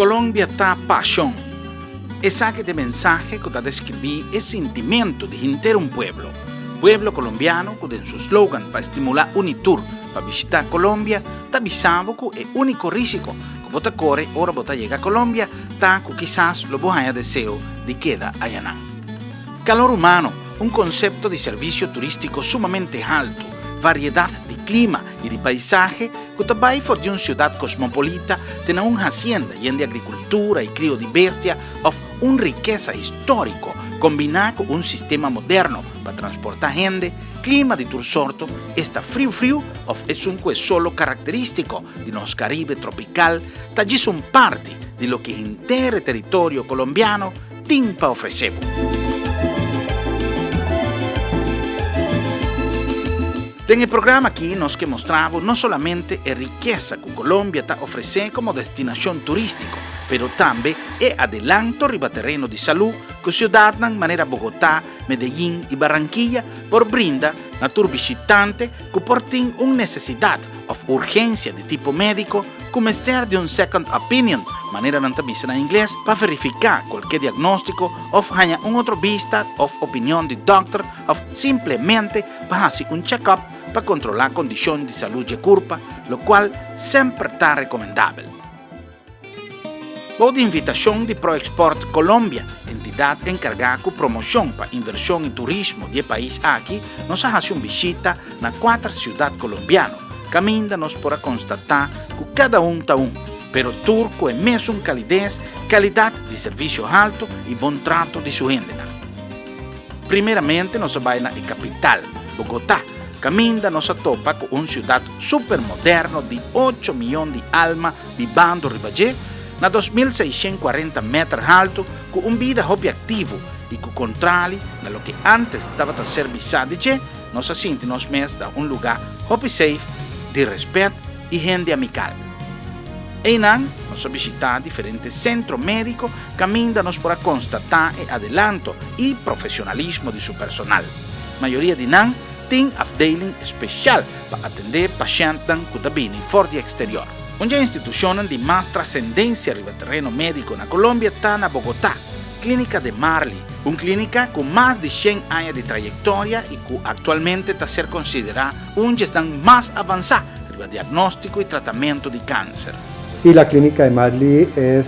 Colombia está pasión. Esa que de mensaje que está describir el sentimiento de inteiro un pueblo. Pueblo colombiano que en su slogan para estimular Unitur para visitar Colombia, está avisando que el único riesgo que bota corre ahora bota llega a Colombia, está que quizás lo haya deseo de queda allá. Calor humano, un concepto de servicio turístico sumamente alto, variedad de clima y de paisaje que también de una ciudad cosmopolita tiene una hacienda llena de agricultura y crío de bestia of una riqueza histórico combinada con un sistema moderno para transportar gente, clima de tur sorto, está frío of es un que solo característico de nos Caribe tropical, allí son parte de lo que el entero territorio colombiano tiene para ofrecer. En el programa aquí nos que mostramos no solamente la riqueza que Colombia está ofrece como destinación turística, pero también el adelanto ribaterreno de salud que ciudadanos de manera Bogotá, Medellín y Barranquilla por brinda a tur visitante que por tienen una necesidad o urgencia de tipo médico como estar de un second opinion, manera en inglés, para verificar cualquier diagnóstico o haya un otro vista o opinión de doctor o simplemente para hacer un check-up para controlar condición de salud de curva, lo cual siempre está recomendable. La invitación de ProExport Colombia, entidad encargada de promoción para inversión y turismo del país aquí, nos hace una visita a 4 ciudades colombianas. Camíndanos para constatar que cada está pero turco es mesmo calidad de servicio alto y buen trato de su gente. Primeramente nos vamos a la capital, Bogotá. Caminda nos topa con una ciudad super moderno de 8 millones de almas vivando ribaje, na 2.640 metros alto, con un vida hobby activo y con contrario a lo que antes estaba a ser visado, nos sentimos más da un lugar hobby safe, de respeto y gente amical. Einan nos visitar diferentes centros médicos, camíndanos para constatar el adelanto y profesionalismo de su personal. Mayoría de nan tiene afdeling especial para atender pacientes que vienen fuera del exterior. Una institución de más trascendencia en el terreno médico en Colombia está en Bogotá, Clínica de Marley, una clínica con más de 100 años de trayectoria y que actualmente está ser considerada una gestión más avanzada en el diagnóstico y tratamiento de cáncer. Y la Clínica de Marley es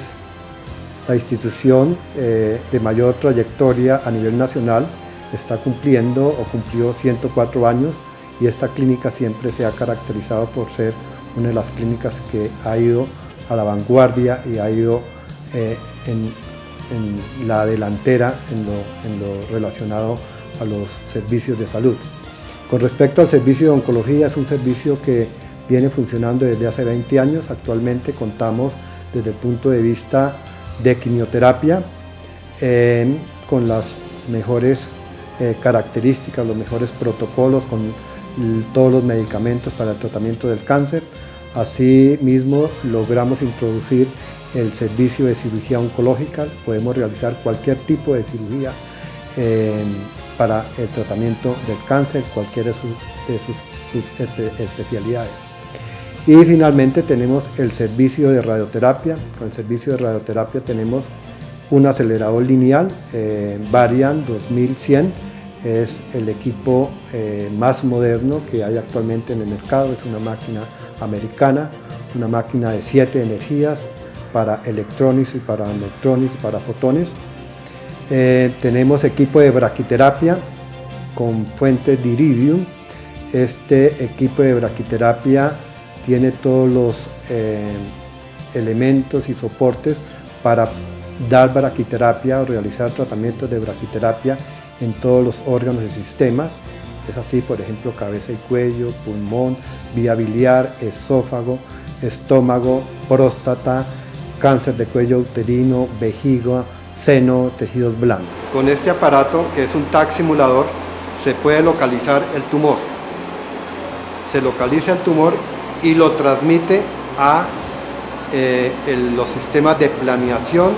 la institución de mayor trayectoria a nivel nacional. Está cumpliendo o cumplió 104 años y esta clínica siempre se ha caracterizado por ser una de las clínicas que ha ido a la vanguardia y ha ido en la delantera en lo relacionado a los servicios de salud. Con respecto al servicio de oncología, es un servicio que viene funcionando desde hace 20 años. Actualmente contamos desde el punto de vista de quimioterapia con las mejores características, los mejores protocolos, con todos los medicamentos para el tratamiento del cáncer. Asimismo, logramos introducir el servicio de cirugía oncológica. Podemos realizar cualquier tipo de cirugía para el tratamiento del cáncer, cualquiera de sus especialidades. Y finalmente tenemos el servicio de radioterapia. Con el servicio de radioterapia tenemos un acelerador lineal, Varian 2100, es el equipo más moderno que hay actualmente en el mercado. Es una máquina americana, una máquina de 7 energías para electrones y para neutrones y para fotones. Tenemos equipo de braquiterapia con fuente de iridium. Este equipo de braquiterapia tiene todos los elementos y soportes para dar braquiterapia o realizar tratamientos de braquiterapia en todos los órganos y sistemas. Es así, por ejemplo, cabeza y cuello, pulmón, vía biliar, esófago, estómago, próstata, cáncer de cuello uterino, vejiga, seno, tejidos blandos. Con este aparato, que es un TAC simulador, se puede localizar el tumor. Se localiza el tumor y lo transmite a los sistemas de planeación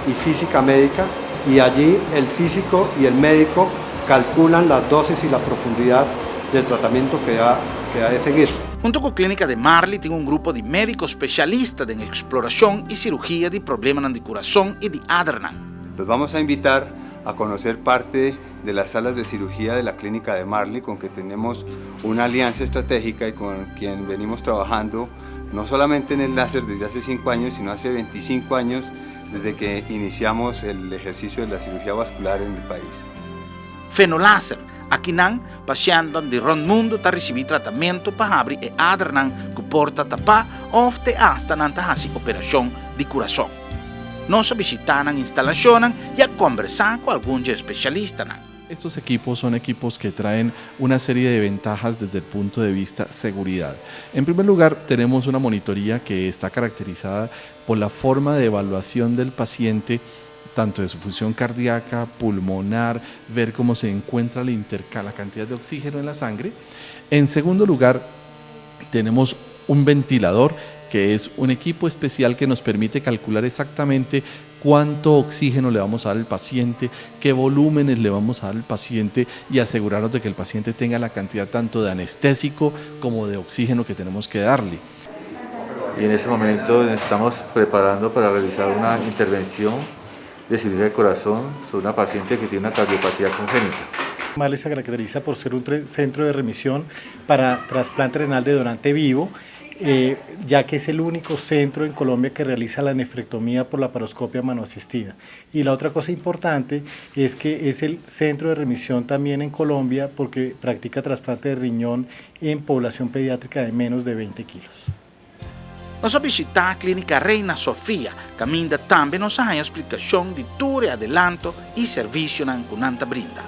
y física médica, y allí el físico y el médico calculan las dosis y la profundidad del tratamiento que ha de seguir. Junto con Clínica de Marley, tiene un grupo de médicos especialistas en exploración y cirugía de problemas de corazón y de adrenal. Los vamos a invitar a conocer parte de las salas de cirugía de la Clínica de Marley, con que tenemos una alianza estratégica y con quien venimos trabajando no solamente en el láser desde hace 5 años, sino hace 25 años desde que iniciamos el ejercicio de la cirugía vascular en el país. Fenoláser. Aqui não, pacientes de rond mundo tá recebendo tratamento para abrir e adrenan que porta tapar ou até hasta não tá fazendo operação de coração. Nós visitamos a instalação e a conversar com alguns especialistas. Estos equipos son equipos que traen una serie de ventajas desde el punto de vista seguridad. En primer lugar, tenemos una monitoría que está caracterizada por la forma de evaluación del paciente, tanto de su función cardíaca, pulmonar, ver cómo se encuentra la cantidad de oxígeno en la sangre. En segundo lugar, tenemos un ventilador, que es un equipo especial que nos permite calcular exactamente cuánto oxígeno le vamos a dar al paciente, qué volúmenes le vamos a dar al paciente y asegurarnos de que el paciente tenga la cantidad tanto de anestésico como de oxígeno que tenemos que darle. Y en este momento nos estamos preparando para realizar una intervención de cirugía de corazón sobre una paciente que tiene una cardiopatía congénita. Marley se caracteriza por ser un centro de remisión para trasplante renal de donante vivo, ya que es el único centro en Colombia que realiza la nefrectomía por laparoscopia manoasistida. Y la otra cosa importante es que es el centro de remisión también en Colombia porque practica trasplante de riñón en población pediátrica de menos de 20 kilos. Nós visitamos a Clínica Reina Sofia, que ainda também nos dá explicação de tudo e adelanto e serviço que nanta brinda.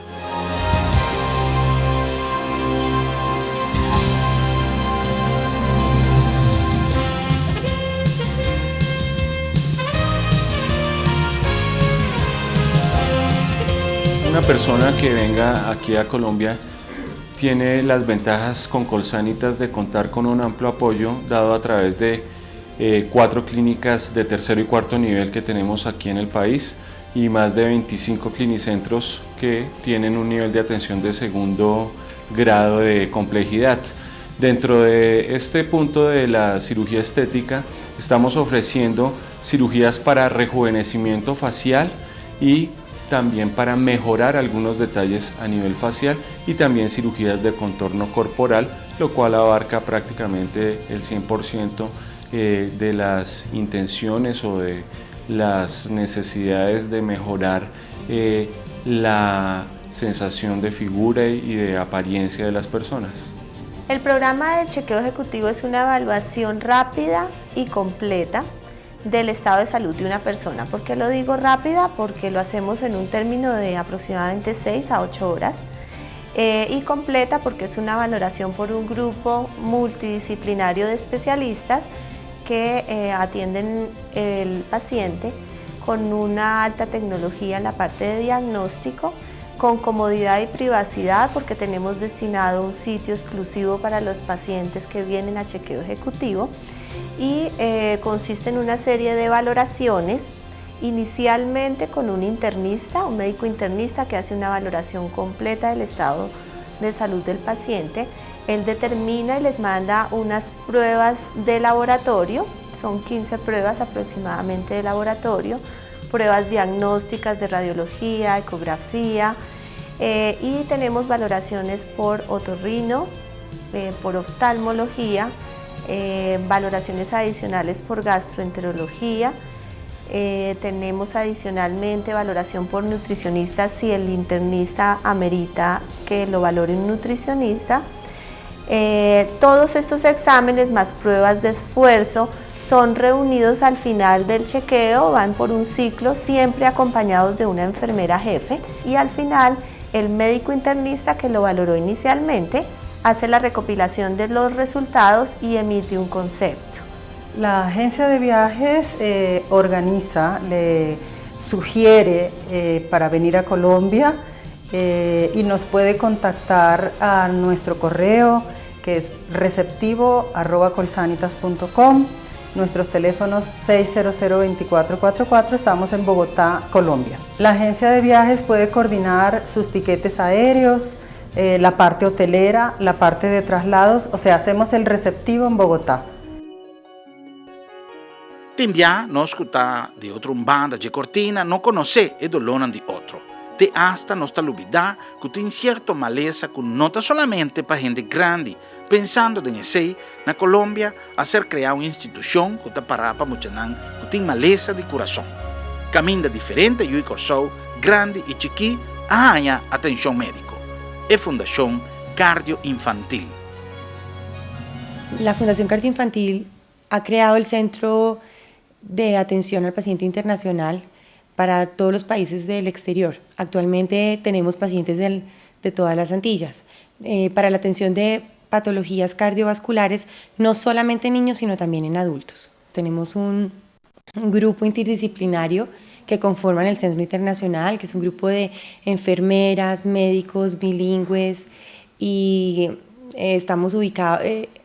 Una persona que venga aquí a Colombia tiene las ventajas con Colsanitas de contar con un amplio apoyo dado a través de 4 clínicas de tercero y cuarto nivel que tenemos aquí en el país y más de 25 clinicentros que tienen un nivel de atención de segundo grado de complejidad. Dentro de este punto de la cirugía estética estamos ofreciendo cirugías para rejuvenecimiento facial y también para mejorar algunos detalles a nivel facial y también cirugías de contorno corporal, lo cual abarca prácticamente el 100% de las intenciones o de las necesidades de mejorar la sensación de figura y de apariencia de las personas. El programa de chequeo ejecutivo es una evaluación rápida y completa del estado de salud de una persona. ¿Por qué lo digo rápida? Porque lo hacemos en un término de aproximadamente 6 a 8 horas y completa porque es una valoración por un grupo multidisciplinario de especialistas que atienden el paciente con una alta tecnología en la parte de diagnóstico, con comodidad y privacidad porque tenemos destinado un sitio exclusivo para los pacientes que vienen a chequeo ejecutivo y consiste en una serie de valoraciones, inicialmente con un internista, un médico internista que hace una valoración completa del estado de salud del paciente. Él determina y les manda unas pruebas de laboratorio, son 15 pruebas aproximadamente de laboratorio, pruebas diagnósticas de radiología, ecografía y tenemos valoraciones por otorrino, por oftalmología, valoraciones adicionales por gastroenterología, tenemos adicionalmente valoración por nutricionista si el internista amerita que lo valore un nutricionista. Todos estos exámenes más pruebas de esfuerzo son reunidos al final del chequeo, van por un ciclo siempre acompañados de una enfermera jefe y al final el médico internista que lo valoró inicialmente hace la recopilación de los resultados y emite un concepto. La agencia de viajes organiza, le sugiere para venir a Colombia y nos puede contactar a nuestro correo que es receptivo@colsanitas.com, nuestros teléfonos 600-2444, estamos en Bogotá, Colombia. La agencia de viajes puede coordinar sus tiquetes aéreos, la parte hotelera, la parte de traslados, o sea, hacemos el receptivo en Bogotá. Timbia nos escuta de otra banda de Cortina, no conoce e dolonan de otro. Te hasta nos talubida que tiene cierto maleza que nota solamente para gente grande, pensando en ese, na Colombia, hacer crear una institución que te para para muchanan que tiene maleza de corazón. Camina diferente y corsou, grande y chiqui, a atención médico. Es Fundación Cardio Infantil. La Fundación Cardio Infantil ha creado el Centro de Atención al Paciente Internacional para todos los países del exterior. Actualmente tenemos pacientes de todas las Antillas. Para la atención de patologías cardiovasculares, no solamente en niños, sino también en adultos. Tenemos un grupo interdisciplinario que conforman el Centro Internacional, que es un grupo de enfermeras, médicos, bilingües, y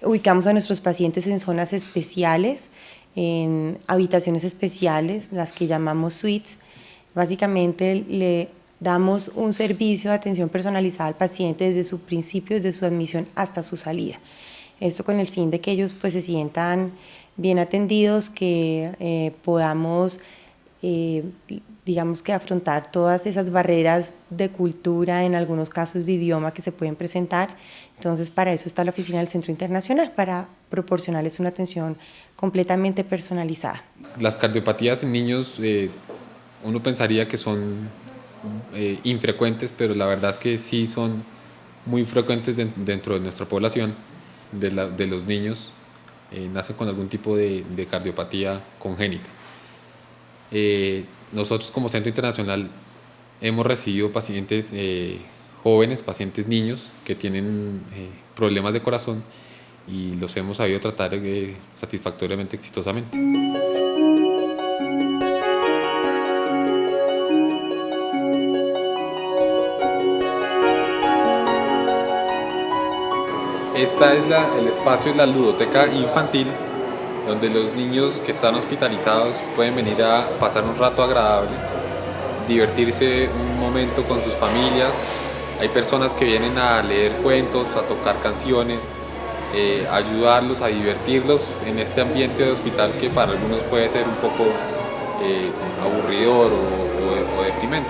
ubicamos a nuestros pacientes en zonas especiales, en habitaciones especiales, las que llamamos suites. Básicamente le damos un servicio de atención personalizada al paciente desde su principio, desde su admisión hasta su salida. Esto con el fin de que ellos pues se sientan bien atendidos, que podamos digamos que afrontar todas esas barreras de cultura, en algunos casos de idioma que se pueden presentar. Entonces, para eso está la oficina del Centro Internacional, para proporcionarles una atención completamente personalizada. Las cardiopatías en niños, uno pensaría que son infrecuentes, pero la verdad es que sí son muy frecuentes dentro de nuestra población, de los niños. Nacen con algún tipo de cardiopatía congénita. Nosotros como Centro Internacional hemos recibido pacientes jóvenes, pacientes niños que tienen problemas de corazón y los hemos sabido tratar satisfactoriamente, exitosamente. Esta es el espacio de la ludoteca infantil, donde los niños que están hospitalizados pueden venir a pasar un rato agradable, divertirse un momento con sus familias. Hay personas que vienen a leer cuentos, a tocar canciones, ayudarlos, a divertirlos en este ambiente de hospital que para algunos puede ser un poco aburridor o deprimente.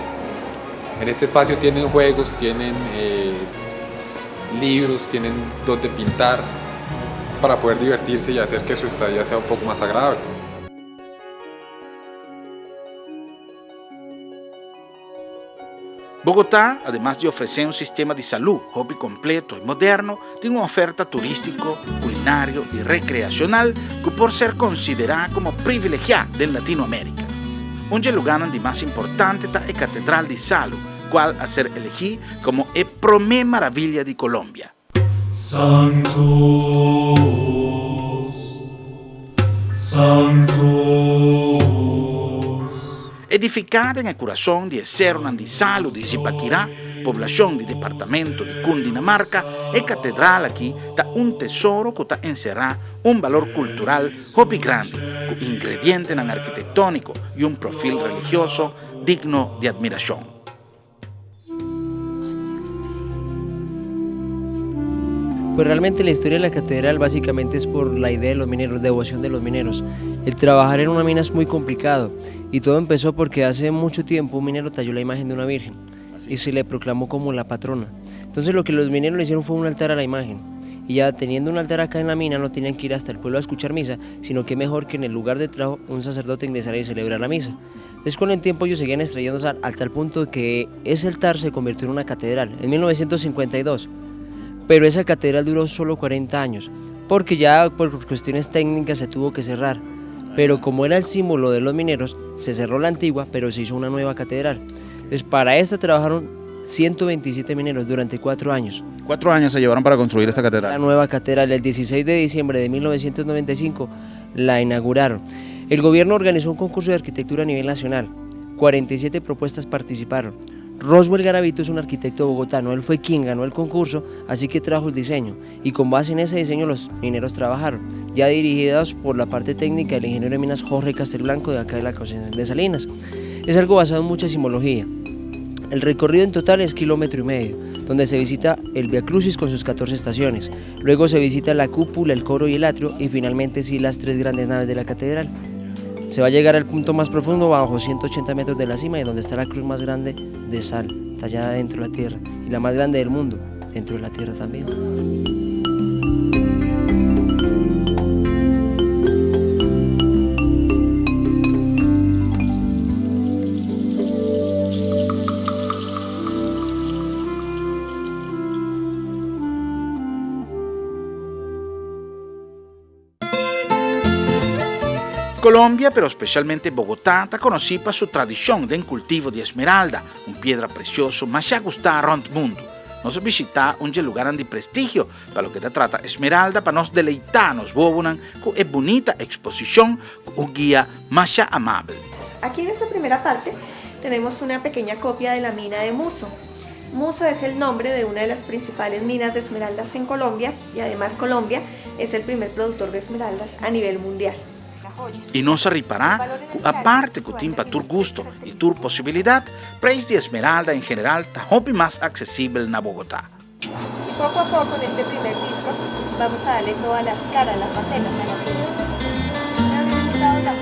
En este espacio tienen juegos, tienen libros, tienen donde pintar, para poder divertirse y hacer que su estadía sea un poco más agradable. Bogotá, además de ofrecer un sistema de salud hobby completo y moderno, tiene una oferta turístico, culinario y recreacional que por ser considerada como privilegiada de Latinoamérica. Un lugar de más importante es la Catedral de Salud, cual a ser elegida como la primer maravilla de Colombia. Santos, Santos. Edificada en el corazón de Cerro de Salud de Zipaquirá, población del departamento de Cundinamarca, la catedral aquí está un tesoro que está encerrado un valor cultural muy grande, con ingredientes arquitectónicos y un perfil religioso digno de admiración. Pues realmente la historia de la catedral básicamente es por la idea de los mineros, devoción de los mineros. El trabajar en una mina es muy complicado y todo empezó porque hace mucho tiempo un minero talló la imagen de una virgen y se le proclamó como la patrona. Entonces lo que los mineros le hicieron fue un altar a la imagen y ya teniendo un altar acá en la mina no tenían que ir hasta el pueblo a escuchar misa, sino que mejor que en el lugar de trabajo un sacerdote ingresara y celebrara la misa. Entonces con el tiempo ellos seguían extrayendo sal al tal punto que ese altar se convirtió en una catedral en 1952. Pero esa catedral duró solo 40 años, porque ya por cuestiones técnicas se tuvo que cerrar. Pero como era el símbolo de los mineros, se cerró la antigua, pero se hizo una nueva catedral. Entonces para esta trabajaron 127 mineros durante 4 años. 4 años se llevaron para construir esta catedral. La nueva catedral, el 16 de diciembre de 1995, la inauguraron. El gobierno organizó un concurso de arquitectura a nivel nacional. 47 propuestas participaron. Roswell Garavito es un arquitecto bogotano, él fue quien ganó el concurso, así que trajo el diseño y con base en ese diseño los mineros trabajaron, ya dirigidos por la parte técnica del ingeniero de minas Jorge Castelblanco de acá de la Concepción de Salinas. Es algo basado en mucha simbología. El recorrido en total es 1,5 kilómetros, donde se visita el Via Crucis con sus 14 estaciones. Luego se visita la cúpula, el coro y el atrio, y finalmente sí las 3 grandes naves de la catedral. Se va a llegar al punto más profundo, bajo 180 metros de la cima, y donde está la cruz más grande de sal, tallada dentro de la tierra, y la más grande del mundo, dentro de la tierra también. Colombia, pero especialmente Bogotá, está conocida por su tradición de cultivo de esmeralda, una piedra preciosa más ya gustada around el mundo. Nos visita un lugar de prestigio para lo que te trata esmeralda, para nos deleitarnos con una bonita exposición con un guía más ya amable. Aquí en esta primera parte tenemos una pequeña copia de la mina de Muso. Muso es el nombre de una de las principales minas de esmeraldas en Colombia, y además Colombia es el primer productor de esmeraldas a nivel mundial. Y no se ripará, aparte que tiene para tu gusto y tu posibilidad, precio de esmeralda en general está más accesible en Bogotá. Y poco a poco en este primer disco vamos a darle todas las caras, las facetas a la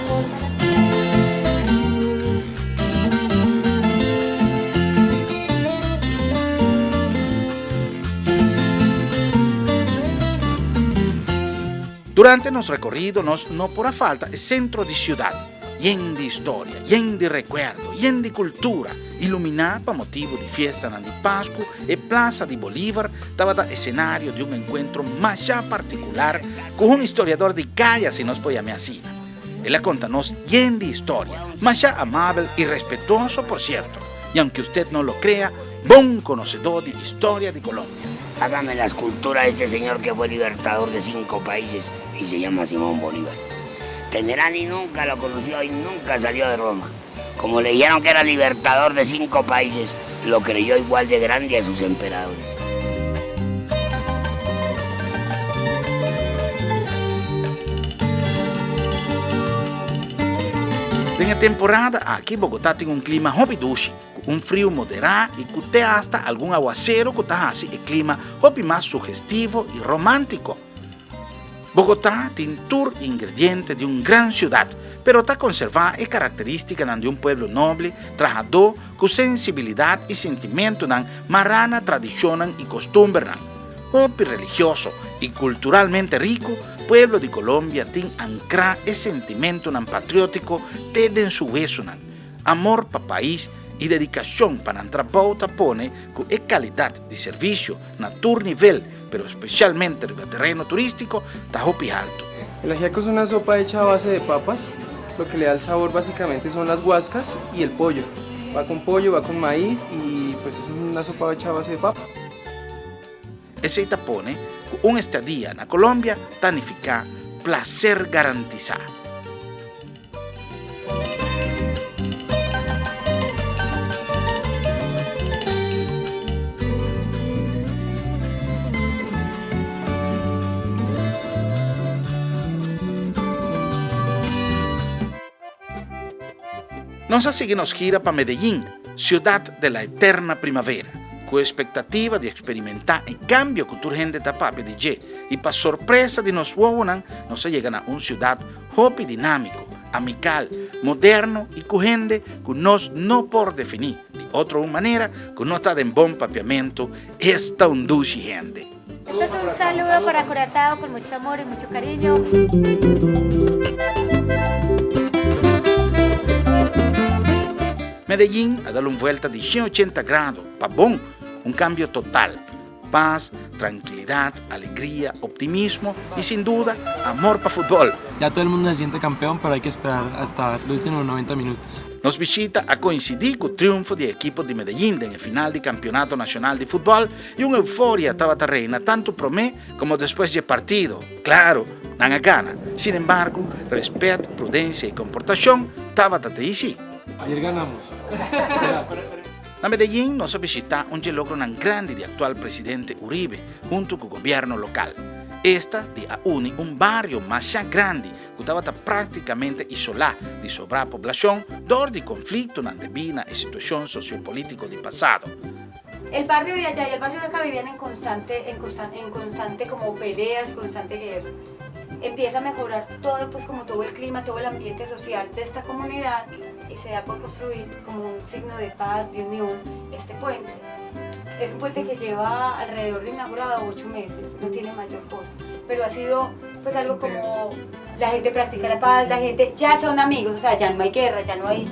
Durante nuestro recorrido no por falta el centro de ciudad, lleno de historia, lleno de recuerdo, lleno de cultura, iluminada por motivo de fiesta de Pascua y Plaza de Bolívar, estaba escenario de un encuentro más ya particular con un historiador de calle, si nos podemos así. Él contanos lleno de historia, más ya amable y respetuoso, por cierto, y aunque usted no lo crea, buen conocedor de historia de Colombia. Hágame la escultura de este señor que fue libertador de 5 países y se llama Simón Bolívar. Tenerani nunca lo conoció y nunca salió de Roma. Como le dijeron que era libertador de 5 países, lo creyó igual de grande a sus emperadores. En la temporada, aquí Bogotá tiene un clima hopidushi, un frío moderado y que hasta algún aguacero que hace el clima más sugestivo y romántico. Bogotá tiene tour ingrediente de una gran ciudad, pero está conservada y característica de un pueblo noble, trabajador, con sensibilidad y sentimiento de marrana tradición y costumbre. Hopi religioso y culturalmente rico, pueblo de Colombia tiene ancra el sentimiento patriótico desde su hueso, amor para país y dedicación para nuestra bauta pone con calidad de servicio a todo nivel, pero especialmente en el terreno turístico, está hopi alto. El ajiaco es una sopa hecha a base de papas. Lo que le da el sabor básicamente son las guascas y el pollo. Va con maíz y pues es una sopa hecha a base de papa. Ese pone con una estadía en Colombia significa placer garantizado. Nos sigue nos gira para Medellín, ciudad de la eterna primavera, con expectativa de experimentar el cambio que tu gente está de DJ, y para sorpresa de nos huevonan, nos llegan a una ciudad hopi dinámico, amical, moderno y con gente que nos no por definir de otra manera que no está en buen papiamento esta undushi gente. Este es un saludo para Curazao con mucho amor y mucho cariño. Medellín ha dado una vuelta de 180 grados, pabón, un cambio total. Paz, tranquilidad, alegría, optimismo y sin duda, amor para fútbol. Ya todo el mundo se siente campeón, pero hay que esperar hasta los últimos 90 minutos. Nos visita a coincidir con el triunfo del equipo de Medellín en el final del Campeonato Nacional de Fútbol y una euforia estaba reina tanto promé como después del partido. Claro, no gana. Sin embargo, respeto, prudencia y comportación estaba de sí. Ayer ganamos. A Medellín nos visita un logro grande del actual presidente Uribe junto con el gobierno local. Esta de Auni, un barrio más grande que estaba prácticamente isolado de sobrepoblación, dor de conflicto en la situación sociopolítica del pasado. El barrio de allá y el barrio de acá vivían en constante como peleas, constante guerra. Empieza a mejorar todo, pues como todo el clima, todo el ambiente social de esta comunidad y se da por construir como un signo de paz, de unión, este puente. Es un puente que lleva alrededor de inaugurado 8 meses, no tiene mayor cosa, pero ha sido pues algo como la gente practica la paz, la gente ya son amigos, o sea, ya no hay guerra, ya no hay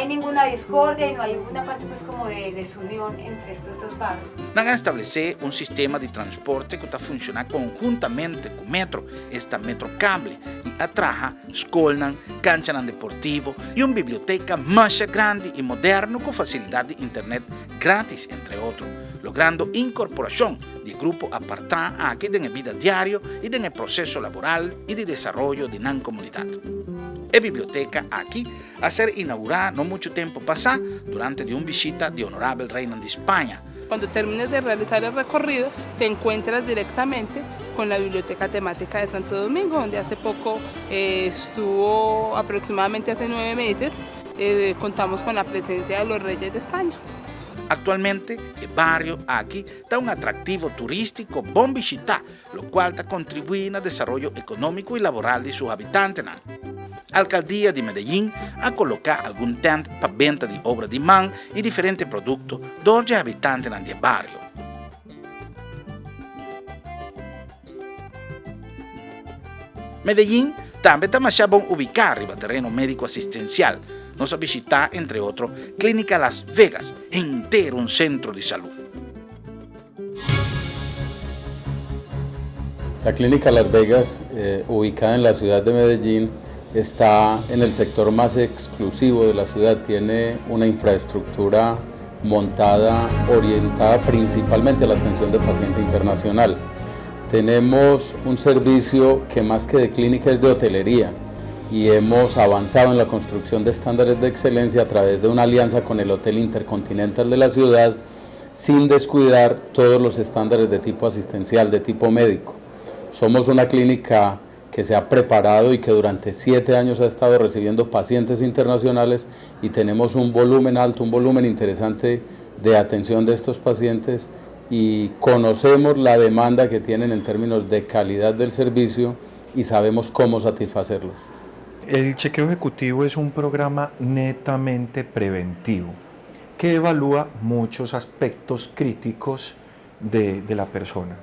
ninguna discordia y no hay una parte pues como de desunión entre estos dos barrios. Van a establecer un sistema de transporte que está funcionando conjuntamente con Metro, esta Metrocable, y atraja escola, cancha deportivo y una biblioteca más grande y moderna con facilidad de internet gratis, entre otros, logrando incorporación de grupo apartado aquí en la vida diaria y en el proceso laboral y de desarrollo de la comunidad. La biblioteca aquí a ser inaugurada no mucho tiempo pasado durante una visita de Honorable Reina de España. Cuando termines de realizar el recorrido, te encuentras directamente con la Biblioteca Temática de Santo Domingo, donde hace poco estuvo aproximadamente hace 9 meses, contamos con la presencia de los Reyes de España. Actualmente, el barrio aquí da un atractivo turístico bon visitar, lo cual contribuye al desarrollo económico y laboral de sus habitantes. Alcaldía de Medellín ha colocado algún tent para venta de obras de mano y diferentes productos de los habitantes del barrio. Medellín también está más bon ubicado en el terreno médico asistencial. Nos ha visitado, entre otros, Clínica Las Vegas, entero un centro de salud. La Clínica Las Vegas, ubicada en la ciudad de Medellín, está en el sector más exclusivo de la ciudad, tiene una infraestructura montada, orientada principalmente a la atención de paciente internacional. Tenemos un servicio que más que de clínica es de hotelería y hemos avanzado en la construcción de estándares de excelencia a través de una alianza con el Hotel Intercontinental de la ciudad, sin descuidar todos los estándares de tipo asistencial, de tipo médico. Somos una clínica que se ha preparado y que durante 7 años ha estado recibiendo pacientes internacionales y tenemos un volumen alto, un volumen interesante de atención de estos pacientes y conocemos la demanda que tienen en términos de calidad del servicio y sabemos cómo satisfacerlos. El chequeo ejecutivo es un programa netamente preventivo que evalúa muchos aspectos críticos de la persona.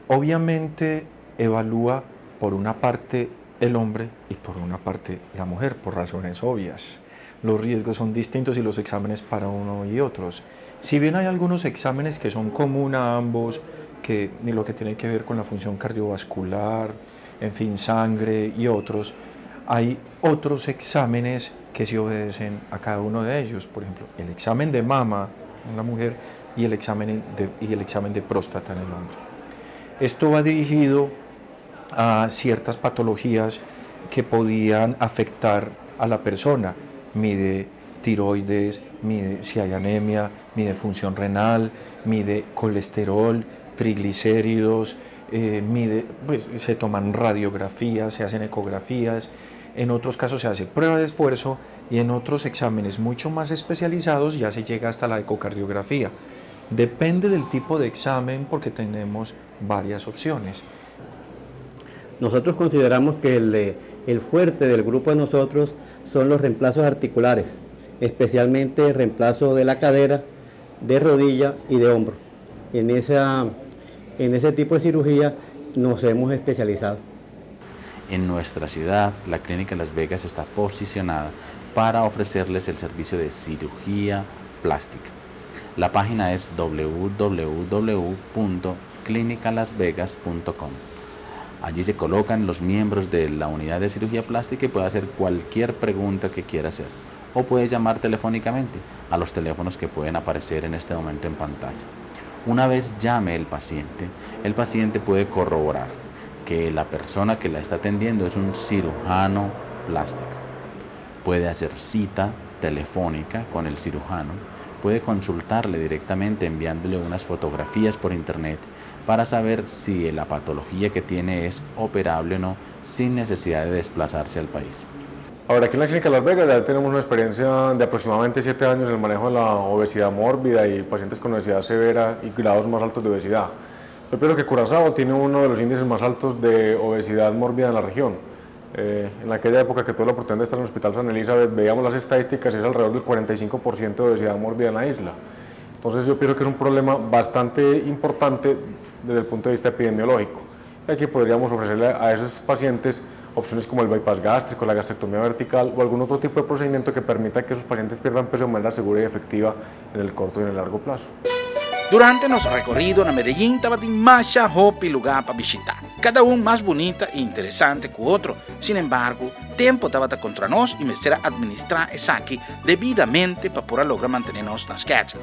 Obviamente evalúa por una parte el hombre y por una parte la mujer, por razones obvias. Los riesgos son distintos y los exámenes para uno y otros. Si bien hay algunos exámenes que son comunes a ambos, que ni lo que tiene que ver con la función cardiovascular, en fin, sangre y otros, hay otros exámenes que se obedecen a cada uno de ellos. Por ejemplo, el examen de mama en la mujer y el examen de próstata en el hombre. Esto va dirigido a ciertas patologías que podían afectar a la persona. Mide tiroides, mide si hay anemia, mide función renal, mide colesterol, triglicéridos, pues, se toman radiografías, se hacen ecografías, en otros casos se hace prueba de esfuerzo y en otros exámenes mucho más especializados ya se llega hasta la ecocardiografía. Depende del tipo de examen porque tenemos varias opciones. Nosotros consideramos que el fuerte del grupo de nosotros son los reemplazos articulares, especialmente el reemplazo de la cadera, de rodilla y de hombro. En ese tipo de cirugía nos hemos especializado. En nuestra ciudad, la Clínica Las Vegas está posicionada para ofrecerles el servicio de cirugía plástica. La página es www.clinicalasvegas.com. Allí se colocan los miembros de la unidad de cirugía plástica y puede hacer cualquier pregunta que quiera hacer. O puede llamar telefónicamente a los teléfonos que pueden aparecer en este momento en pantalla. Una vez llame el paciente puede corroborar que la persona que la está atendiendo es un cirujano plástico. Puede hacer cita telefónica con el cirujano, puede consultarle directamente enviándole unas fotografías por internet para saber si la patología que tiene es operable o no sin necesidad de desplazarse al país. Ahora, aquí en la Clínica Las Vegas ya tenemos una experiencia de aproximadamente 7 años en el manejo de la obesidad mórbida y pacientes con obesidad severa y grados más altos de obesidad. Yo pienso que Curazao tiene uno de los índices más altos de obesidad mórbida en la región. En aquella época que tuve la oportunidad de estar en el Hospital San Elizabeth, veíamos las estadísticas y es alrededor del 45% de obesidad mórbida en la isla. Entonces yo pienso que es un problema bastante importante desde el punto de vista epidemiológico. Y aquí podríamos ofrecerle a esos pacientes opciones como el bypass gástrico, la gastrectomía vertical o algún otro tipo de procedimiento que permita que esos pacientes pierdan peso de manera segura y efectiva en el corto y en el largo plazo. Durante nosso recorrido na Medellín estava de marcha roupa e lugar para visitar, cada um mais bonita e interessante que o outro. Sin embargo, tempo estava contra nós e me será administrar isso aqui devidamente para poder lograr manter-nos nas casas.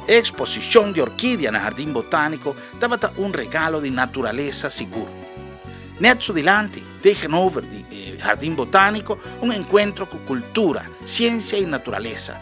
Exposição de orquídea no Jardim Botânico estava regalo de natureza seguro. Net delante, tegenover de Jardim Botânico, encontro com cultura, ciência e natureza.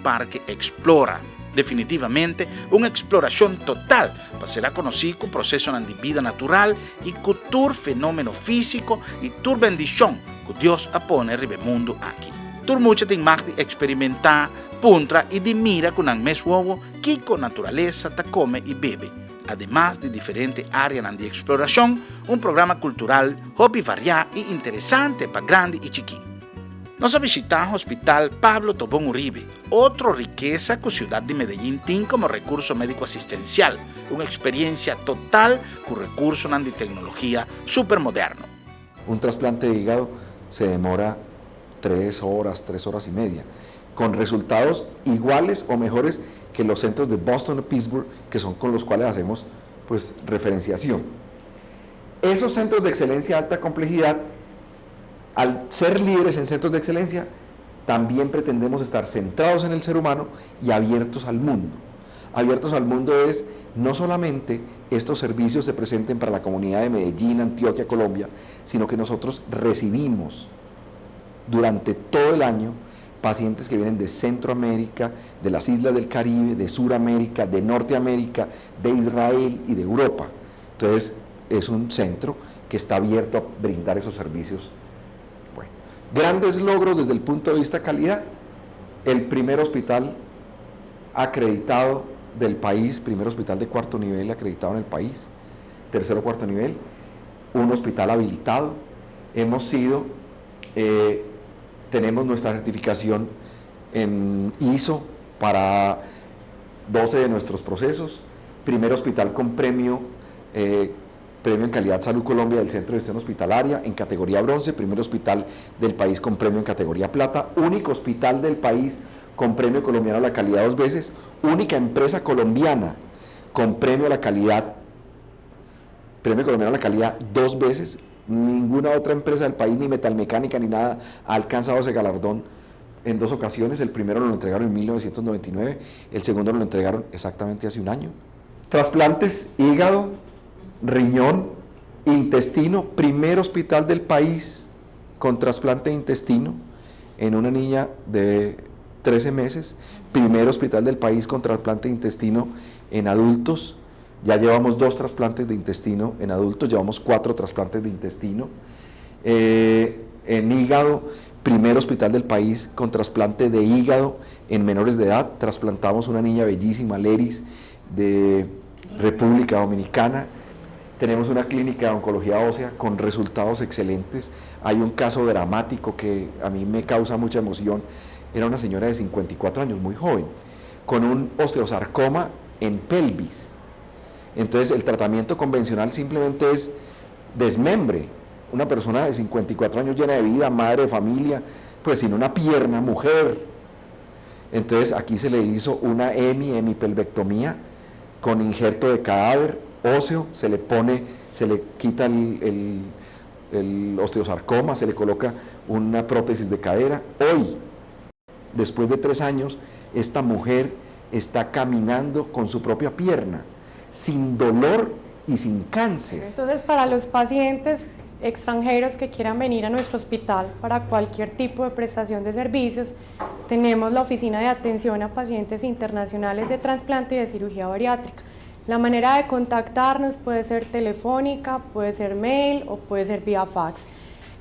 Parque Explora. Definitivamente una exploración total para ser conocido como proceso de vida natural y cultura fenómeno físico y tu bendición que Dios pone en el mundo aquí. Tur mucho te mag de experimentar, puntra y de mira con el mes huevo que con naturaleza te come y bebe. Además de diferentes áreas de exploración, un programa cultural hobby variado y interesante para grandes y chiquitos. Nos visitamos el Hospital Pablo Tobón Uribe, otra riqueza que la ciudad de Medellín tiene como recurso médico asistencial, una experiencia total con recursos de tecnología súper moderno. Un trasplante de hígado se demora 3 horas, 3 horas y media, con resultados iguales o mejores que los centros de Boston o Pittsburgh, que son con los cuales hacemos pues, referenciación. Esos centros de excelencia de alta complejidad, al ser líderes en centros de excelencia, también pretendemos estar centrados en el ser humano y abiertos al mundo. Abiertos al mundo es no solamente estos servicios se presenten para la comunidad de Medellín, Antioquia, Colombia, sino que nosotros recibimos durante todo el año pacientes que vienen de Centroamérica, de las islas del Caribe, de Suramérica, de Norteamérica, de Israel y de Europa. Entonces es un centro que está abierto a brindar esos servicios. Grandes logros desde el punto de vista calidad, el primer hospital acreditado del país, primer hospital de 4º nivel acreditado en el país, 3º, 4º nivel, un hospital habilitado, tenemos nuestra certificación en ISO para 12 de nuestros procesos, primer hospital con premio en calidad Salud Colombia del Centro de Gestión Hospitalaria en categoría bronce, primer hospital del país con premio en categoría plata, único hospital del país con premio colombiano a la calidad 2 veces, única empresa colombiana con premio colombiano a la calidad 2 veces, ninguna otra empresa del país, ni Metalmecánica ni nada, ha alcanzado ese galardón en 2 ocasiones, el primero lo entregaron en 1999, el segundo lo entregaron exactamente hace un año. Trasplantes, hígado, riñón, intestino, primer hospital del país con trasplante de intestino en una niña de 13 meses, primer hospital del país con trasplante de intestino en adultos, ya llevamos 2 trasplantes de intestino en adultos, llevamos 4 trasplantes de intestino, en hígado, primer hospital del país con trasplante de hígado en menores de edad, trasplantamos una niña bellísima, Leris, de República Dominicana. Tenemos una clínica de oncología ósea con resultados excelentes. Hay un caso dramático que a mí me causa mucha emoción. Era una señora de 54 años, muy joven, con un osteosarcoma en pelvis. Entonces el tratamiento convencional simplemente es desmembre. Una persona de 54 años llena de vida, madre de familia, pues sin una pierna, mujer. Entonces aquí se le hizo una hemipelvectomía con injerto de cadáver óseo, se le quita el osteosarcoma, se le coloca una prótesis de cadera. Hoy, después de 3 años, esta mujer está caminando con su propia pierna, sin dolor y sin cáncer. Entonces, para los pacientes extranjeros que quieran venir a nuestro hospital para cualquier tipo de prestación de servicios, tenemos la oficina de atención a pacientes internacionales de trasplante y de cirugía bariátrica. La manera de contactarnos puede ser telefónica, puede ser mail o puede ser vía fax.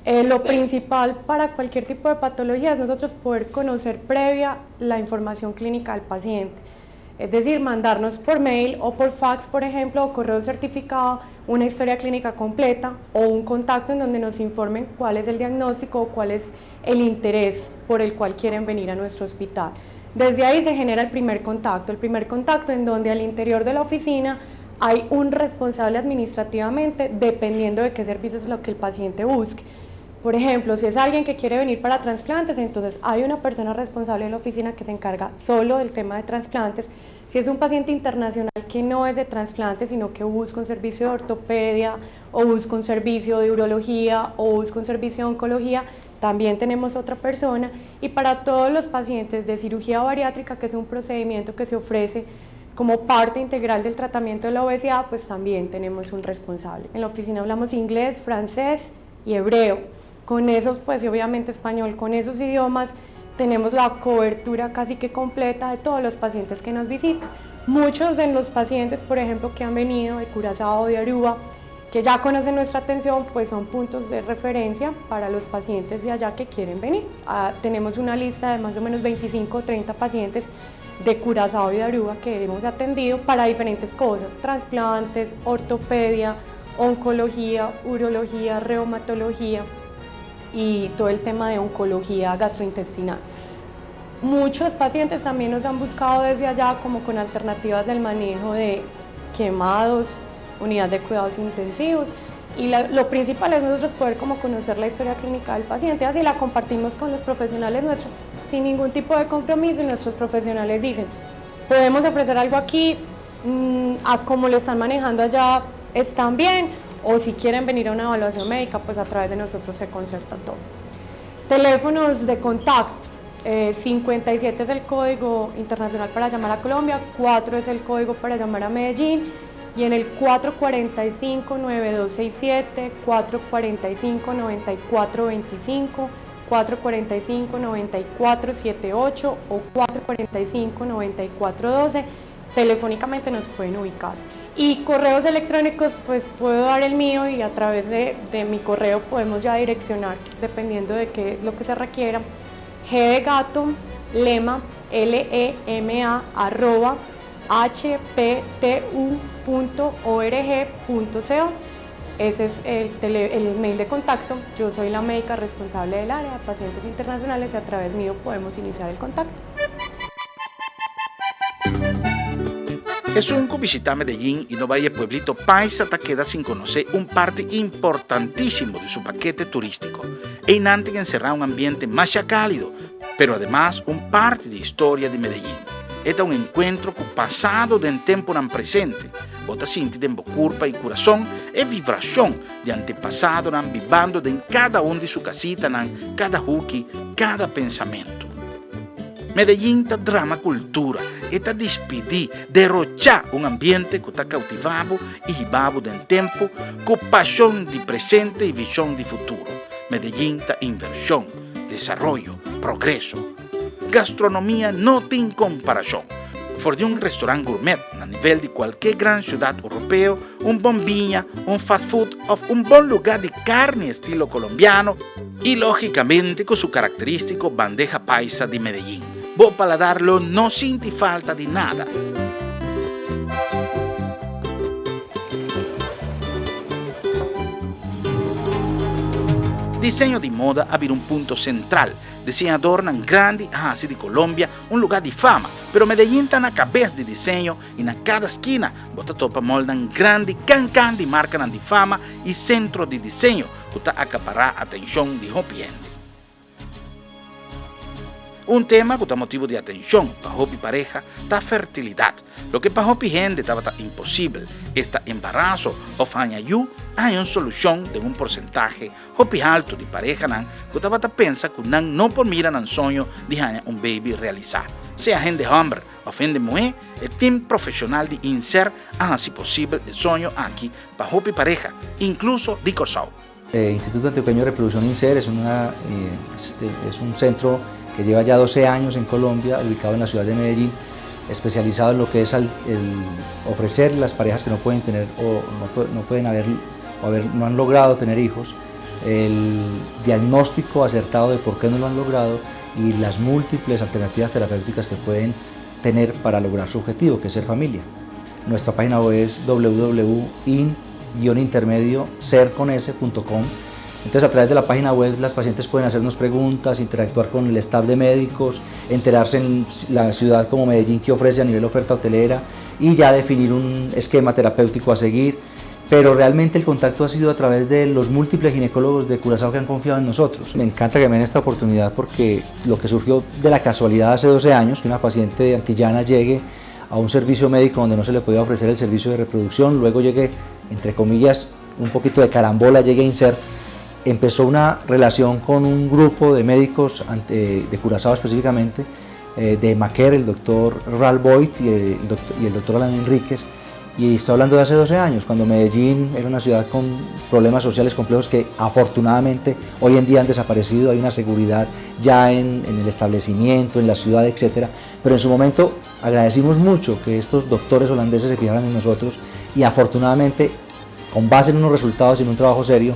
Lo principal para cualquier tipo de patología es nosotros poder conocer previa la información clínica del paciente. Es decir, mandarnos por mail o por fax, por ejemplo, o correo certificado, una historia clínica completa o un contacto en donde nos informen cuál es el diagnóstico o cuál es el interés por el cual quieren venir a nuestro hospital. Desde ahí se genera el primer contacto en donde al interior de la oficina hay un responsable administrativamente dependiendo de qué servicio es lo que el paciente busque. Por ejemplo, si es alguien que quiere venir para trasplantes, entonces hay una persona responsable de la oficina que se encarga solo del tema de trasplantes. Si es un paciente internacional que no es de trasplantes, sino que busca un servicio de ortopedia, o busca un servicio de urología, o busca un servicio de oncología, también tenemos otra persona. Y para todos los pacientes de cirugía bariátrica, que es un procedimiento que se ofrece como parte integral del tratamiento de la obesidad, pues también tenemos un responsable. En la oficina hablamos inglés, francés y hebreo. Con esos, pues y obviamente español, con esos idiomas tenemos la cobertura casi que completa de todos los pacientes que nos visitan. Muchos de los pacientes, por ejemplo, que han venido de Curazao o de Aruba, que ya conocen nuestra atención, pues son puntos de referencia para los pacientes de allá que quieren venir. Tenemos una lista de más o menos 25 o 30 pacientes de Curazao y de Aruba que hemos atendido para diferentes cosas, trasplantes, ortopedia, oncología, urología, reumatología y todo el tema de oncología gastrointestinal. Muchos pacientes también nos han buscado desde allá como con alternativas del manejo de quemados, unidad de cuidados intensivos, y lo principal es nosotros poder como conocer la historia clínica del paciente, así la compartimos con los profesionales nuestros sin ningún tipo de compromiso, y nuestros profesionales dicen, podemos ofrecer algo aquí, a cómo lo están manejando allá están bien, o si quieren venir a una evaluación médica, pues a través de nosotros se concerta todo. Teléfonos de contacto, 57 es el código internacional para llamar a Colombia, 4 es el código para llamar a Medellín, y en el 445-9267, 445-9425, 445-9478 o 445-9412, telefónicamente nos pueden ubicar. Y correos electrónicos, pues puedo dar el mío y a través de mi correo podemos ya direccionar, dependiendo de qué es lo que se requiera. G de gato, lema, LEMA, @hptu.org.co. Ese es el mail de contacto. Yo soy la médica responsable del área de pacientes internacionales y a través mío podemos iniciar el contacto. Es un visitar Medellín y no vaya pueblito paisa hasta queda sin conocer un parte importantísimo de su paquete turístico. E inante que encerrar un ambiente más cálido, pero además un parte de historia de Medellín. Este es un encuentro con pasado de tiempo en presente. Bota sinti de curpa y corazón e vibración de antepasado vivando en cada uno de su casita, en cada huki, cada pensamiento. Medellín está drama cultura, está despedir, derrochar un ambiente que está cautivado y llevado del tiempo, con pasión de presente y visión de futuro. Medellín está inversión, desarrollo, progreso. Gastronomía no tiene comparación. For de un restaurante gourmet a nivel de cualquier gran ciudad europea, un buen viña, un fast food o un buen lugar de carne estilo colombiano y lógicamente con su característico bandeja paisa de Medellín. Vos paladarlo no siente falta de nada. Diseño de moda ha un punto central. Diseñador en grande así de Colombia, un lugar de fama, pero Medellín está en la cabeza de diseño y en cada esquina bota topa moldan grande can de marca de fama y centro de diseño que está acaparar atención de Hopi gente. Un tema que está motivo de atención para Hopi pareja está fertilidad. Lo que para Hopi gente estaba imposible, este embarazo o fañayú, hay una solución de un porcentaje Hopi alto de pareja que estaba pensa que no por mirar un sueño de un baby realizar. Sea gente hombre o gente mujer, el team profesional de INSER hace posible el sueño aquí para Hopi pareja, incluso de Curazao. El Instituto Antioqueño de Reproducción INSER es un centro que lleva ya 12 años en Colombia, ubicado en la ciudad de Medellín, especializado en lo que es el ofrecer las parejas que no pueden tener o no han logrado tener hijos, el diagnóstico acertado de por qué no lo han logrado y las múltiples alternativas terapéuticas que pueden tener para lograr su objetivo, que es ser familia. Nuestra página web es www.in-ser.com. Entonces, a través de la página web las pacientes pueden hacernos preguntas, interactuar con el staff de médicos, enterarse en la ciudad como Medellín qué ofrece a nivel oferta hotelera y ya definir un esquema terapéutico a seguir. Pero realmente el contacto ha sido a través de los múltiples ginecólogos de Curazao que han confiado en nosotros. Me encanta que me den esta oportunidad porque lo que surgió de la casualidad hace 12 años, que una paciente de antillana llegue a un servicio médico donde no se le podía ofrecer el servicio de reproducción, luego llegué, entre comillas, un poquito de carambola, llegué a INSER, empezó una relación con un grupo de médicos de Curazao específicamente, de Maquer, el doctor Ralph Boyd y el doctor Alan Enríquez, y estoy hablando de hace 12 años, cuando Medellín era una ciudad con problemas sociales complejos que afortunadamente hoy en día han desaparecido, hay una seguridad ya en el establecimiento, en la ciudad, etc. Pero en su momento agradecimos mucho que estos doctores holandeses se fijaran en nosotros y afortunadamente, con base en unos resultados y en un trabajo serio,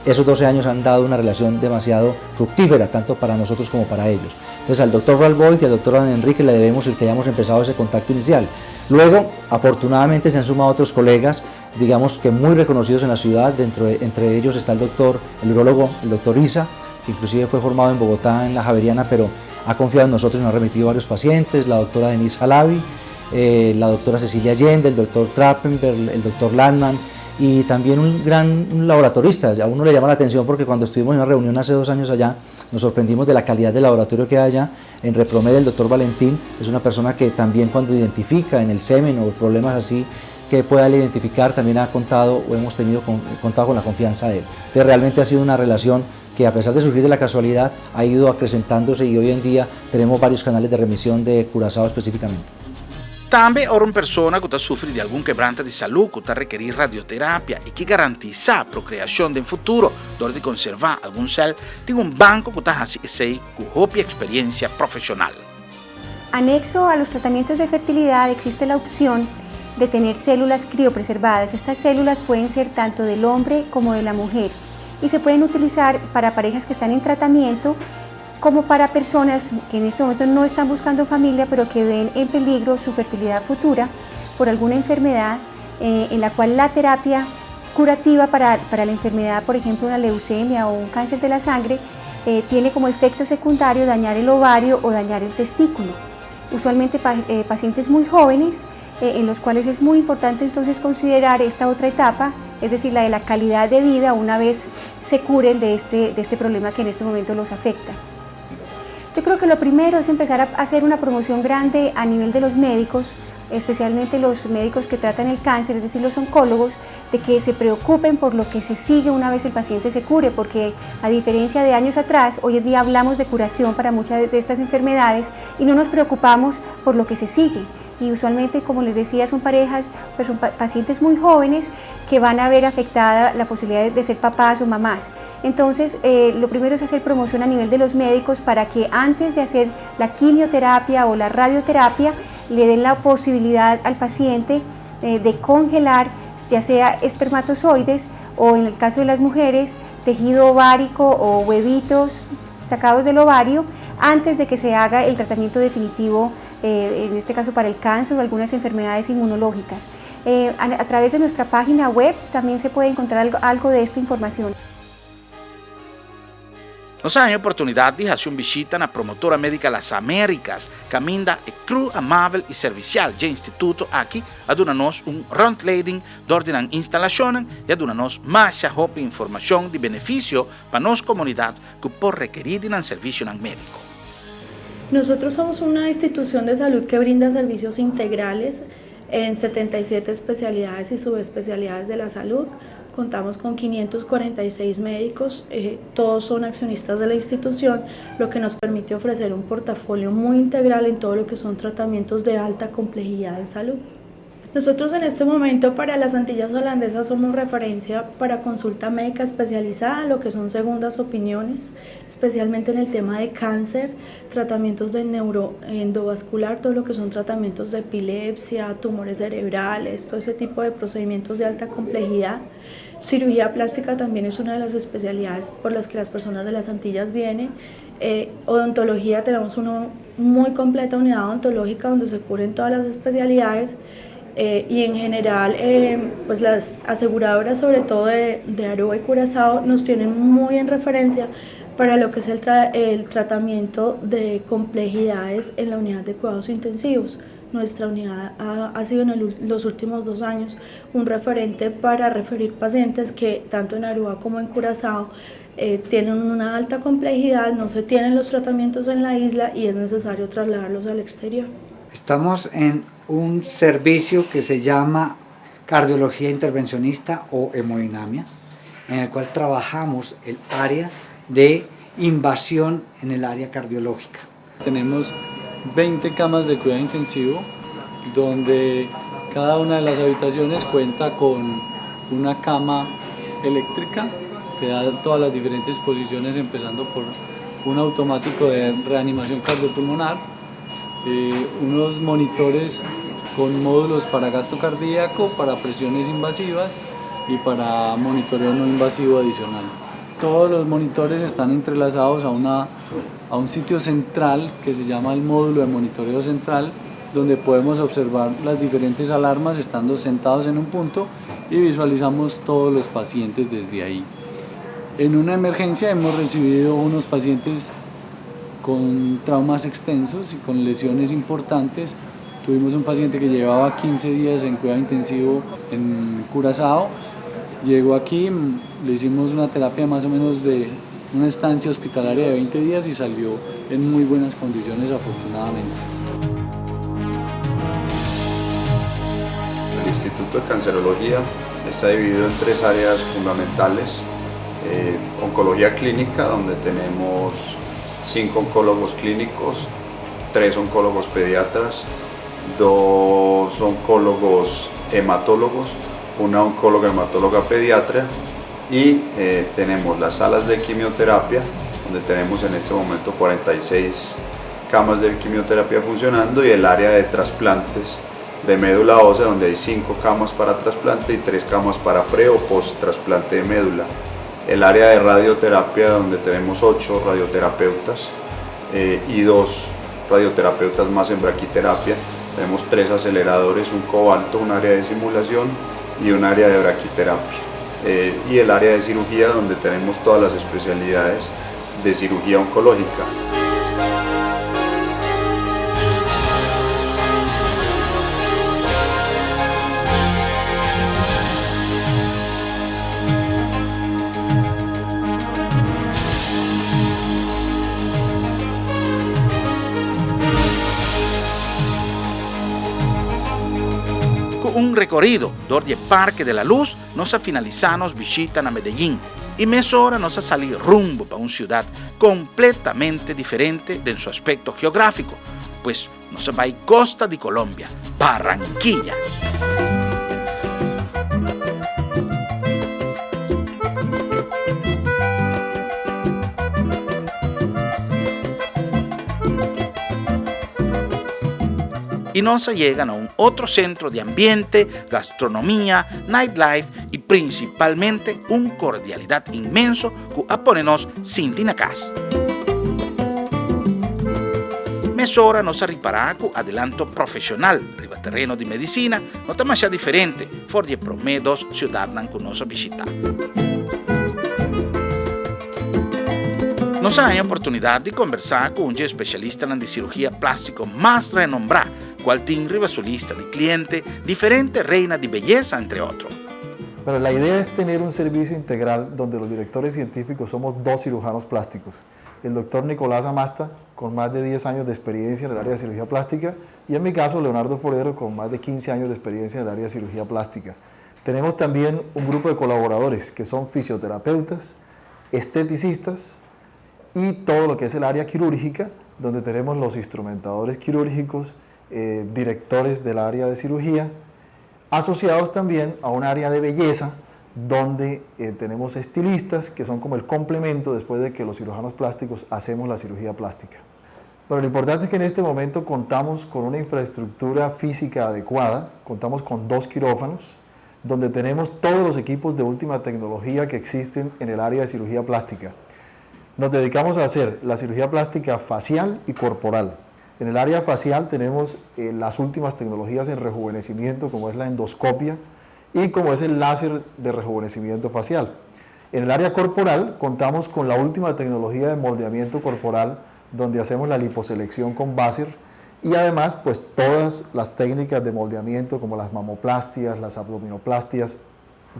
esos 12 años han dado una relación demasiado fructífera, tanto para nosotros como para ellos. Entonces al doctor Ralph Boyd y al doctor Alan Enrique le debemos el que hayamos empezado ese contacto inicial. Luego, afortunadamente, se han sumado otros colegas, digamos que muy reconocidos en la ciudad, entre ellos está el urólogo, el doctor Isa, que inclusive fue formado en Bogotá, en la Javeriana, pero ha confiado en nosotros y nos ha remitido varios pacientes, la doctora Denise Halabi, la doctora Cecilia Allende, el doctor Trappenberg, el doctor Landman, y también un laboratorista. A uno le llama la atención porque cuando estuvimos en una reunión hace 2 años allá, nos sorprendimos de la calidad del laboratorio que hay allá. En Repromed, el doctor Valentín es una persona que también cuando identifica en el semen o problemas así que pueda identificar, también ha contado o hemos tenido contado con la confianza de él. Entonces realmente ha sido una relación que a pesar de surgir de la casualidad ha ido acrecentándose y hoy en día tenemos varios canales de remisión de Curazao específicamente. També una persona que sufre de algún quebrante de salud, que requerir radioterapia y que garantiza procreación en futuro, donde conservar algún cel, tiene un banco que hace con propia experiencia profesional. Anexo a los tratamientos de fertilidad existe la opción de tener células criopreservadas. Estas células pueden ser tanto del hombre como de la mujer y se pueden utilizar para parejas que están en tratamiento como para personas que en este momento no están buscando familia, pero que ven en peligro su fertilidad futura por alguna enfermedad en la cual la terapia curativa para la enfermedad, por ejemplo una leucemia o un cáncer de la sangre, tiene como efecto secundario dañar el ovario o dañar el testículo. Usualmente pacientes muy jóvenes, en los cuales es muy importante entonces considerar esta otra etapa, es decir, la de la calidad de vida una vez se curen de este problema que en este momento los afecta. Yo creo que lo primero es empezar a hacer una promoción grande a nivel de los médicos, especialmente los médicos que tratan el cáncer, es decir, los oncólogos, de que se preocupen por lo que se sigue una vez el paciente se cure, porque a diferencia de años atrás, hoy en día hablamos de curación para muchas de estas enfermedades y no nos preocupamos por lo que se sigue. Y usualmente, como les decía, son parejas, pues son pacientes muy jóvenes que van a ver afectada la posibilidad de ser papás o mamás. Entonces, lo primero es hacer promoción a nivel de los médicos para que antes de hacer la quimioterapia o la radioterapia, le den la posibilidad al paciente de congelar, ya sea espermatozoides o en el caso de las mujeres, tejido ovárico o huevitos sacados del ovario, antes de que se haga el tratamiento definitivo, en este caso para el cáncer o algunas enfermedades inmunológicas. A través de nuestra página web también se puede encontrar algo de esta información. Nos hay oportunidad de hacer una visita a la promotora médica Las Américas, que aminda e cru amable y servicial del instituto aquí, a darnos un rondleiding de la instalación y a darnos más información de beneficio para nuestra comunidad que por requerir de un servicio médico. Nosotros somos una institución de salud que brinda servicios integrales en 77 especialidades y subespecialidades de la salud. Contamos con 546 médicos, todos son accionistas de la institución, lo que nos permite ofrecer un portafolio muy integral en todo lo que son tratamientos de alta complejidad en salud. Nosotros en este momento para las Antillas Holandesas somos referencia para consulta médica especializada, lo que son segundas opiniones, especialmente en el tema de cáncer, tratamientos de neuroendovascular, todo lo que son tratamientos de epilepsia, tumores cerebrales, todo ese tipo de procedimientos de alta complejidad. Cirugía plástica también es una de las especialidades por las que las personas de las Antillas vienen. Odontología, tenemos una muy completa unidad odontológica donde se cubren todas las especialidades. Y en general pues las aseguradoras, sobre todo de Aruba y Curazao, nos tienen muy en referencia para lo que es el tratamiento de complejidades en la unidad de cuidados intensivos. Nuestra unidad ha sido en los últimos 2 años un referente para referir pacientes que tanto en Aruba como en Curazao tienen una alta complejidad, no se tienen los tratamientos en la isla y es necesario trasladarlos al exterior. Estamos en un servicio que se llama cardiología intervencionista o hemodinamia, en el cual trabajamos el área de invasión en el área cardiológica. Tenemos 20 camas de cuidado intensivo, donde cada una de las habitaciones cuenta con una cama eléctrica que da todas las diferentes posiciones, empezando por un automático de reanimación cardiopulmonar, unos monitores con módulos para gasto cardíaco, para presiones invasivas y para monitoreo no invasivo adicional. Todos los monitores están entrelazados a un sitio central que se llama el módulo de monitoreo central, donde podemos observar las diferentes alarmas estando sentados en un punto y visualizamos todos los pacientes desde ahí. En una emergencia hemos recibido unos pacientes con traumas extensos y con lesiones importantes. Tuvimos un paciente que llevaba 15 días en cuidado intensivo en Curazao. Llegó aquí, le hicimos una terapia más o menos de una estancia hospitalaria de 20 días y salió en muy buenas condiciones, afortunadamente. El Instituto de Cancerología está dividido en 3 áreas fundamentales. Oncología clínica, donde tenemos 5 oncólogos clínicos, 3 oncólogos pediatras, 2 oncólogos hematólogos, una oncóloga hematóloga pediatra y tenemos las salas de quimioterapia, donde tenemos en este momento 46 camas de quimioterapia funcionando, y el área de trasplantes de médula ósea, donde hay 5 camas para trasplante y 3 camas para pre o post trasplante de médula. El área de radioterapia, donde tenemos 8 radioterapeutas y 2 radioterapeutas más en braquiterapia. Tenemos 3 aceleradores, un cobalto, un área de simulación y un área de braquiterapia. Y el área de cirugía, donde tenemos todas las especialidades de cirugía oncológica. Un recorrido dordie Parque de la Luz nos finalizanos visitan a Medellín y mesora nos salir rumbo para una ciudad completamente diferente en su aspecto geográfico, pues nos va a costa de Colombia, Barranquilla. Y nos llegan a un otro centro de ambiente, gastronomía, nightlife y principalmente un cordialidad inmenso que aponenos sin tinacas. Mesora nos arribará con adelanto profesional, riba terreno de medicina, no está más diferente, for de promedos ciudadanos que nos visitar. Nos hay oportunidad de conversar con un especialista en cirugía plástica más renombrado, cual tiene arriba su lista de clientes, diferentes reinas de belleza, entre otros. Pero la idea es tener un servicio integral donde los directores científicos somos 2 cirujanos plásticos. El doctor Nicolás Amasta, con más de 10 años de experiencia en el área de cirugía plástica, y en mi caso, Leonardo Forero, con más de 15 años de experiencia en el área de cirugía plástica. Tenemos también un grupo de colaboradores que son fisioterapeutas, esteticistas y todo lo que es el área quirúrgica, donde tenemos los instrumentadores quirúrgicos, directores del área de cirugía asociados también a un área de belleza donde tenemos estilistas que son como el complemento después de que los cirujanos plásticos hacemos la cirugía plástica. Bueno, lo importante es que en este momento contamos con una infraestructura física adecuada, contamos con 2 quirófanos, donde tenemos todos los equipos de última tecnología que existen en el área de cirugía plástica. Nos dedicamos a hacer la cirugía plástica facial y corporal. En el área facial tenemos las últimas tecnologías en rejuvenecimiento, como es la endoscopia y como es el láser de rejuvenecimiento facial. En el área corporal contamos con la última tecnología de moldeamiento corporal, donde hacemos la liposelección con Vaser y además pues todas las técnicas de moldeamiento como las mamoplastias, las abdominoplastias,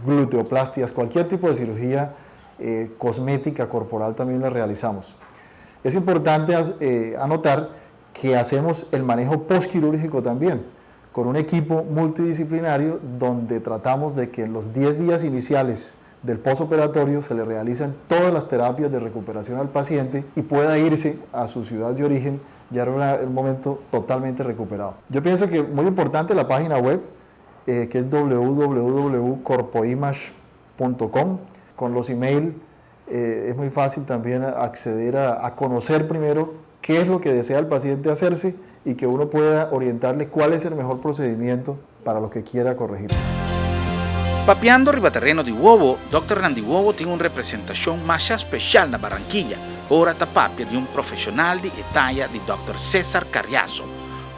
gluteoplastias, cualquier tipo de cirugía cosmética corporal también la realizamos. Es importante anotar que hacemos el manejo postquirúrgico también, con un equipo multidisciplinario donde tratamos de que en los 10 días iniciales del postoperatorio se le realizan todas las terapias de recuperación al paciente y pueda irse a su ciudad de origen ya en un momento totalmente recuperado. Yo pienso que muy importante la página web, que es www.corpoimage.com. Con los email es muy fácil también acceder a conocer primero qué es lo que desea el paciente hacerse y que uno pueda orientarle cuál es el mejor procedimiento para lo que quiera corregir. Papeando Ribaterreno di Uovo, Dr. Randy Uovo tiene una representación más especial en Barranquilla, ora da papia de un profesional de talla de Dr. César Carriazo,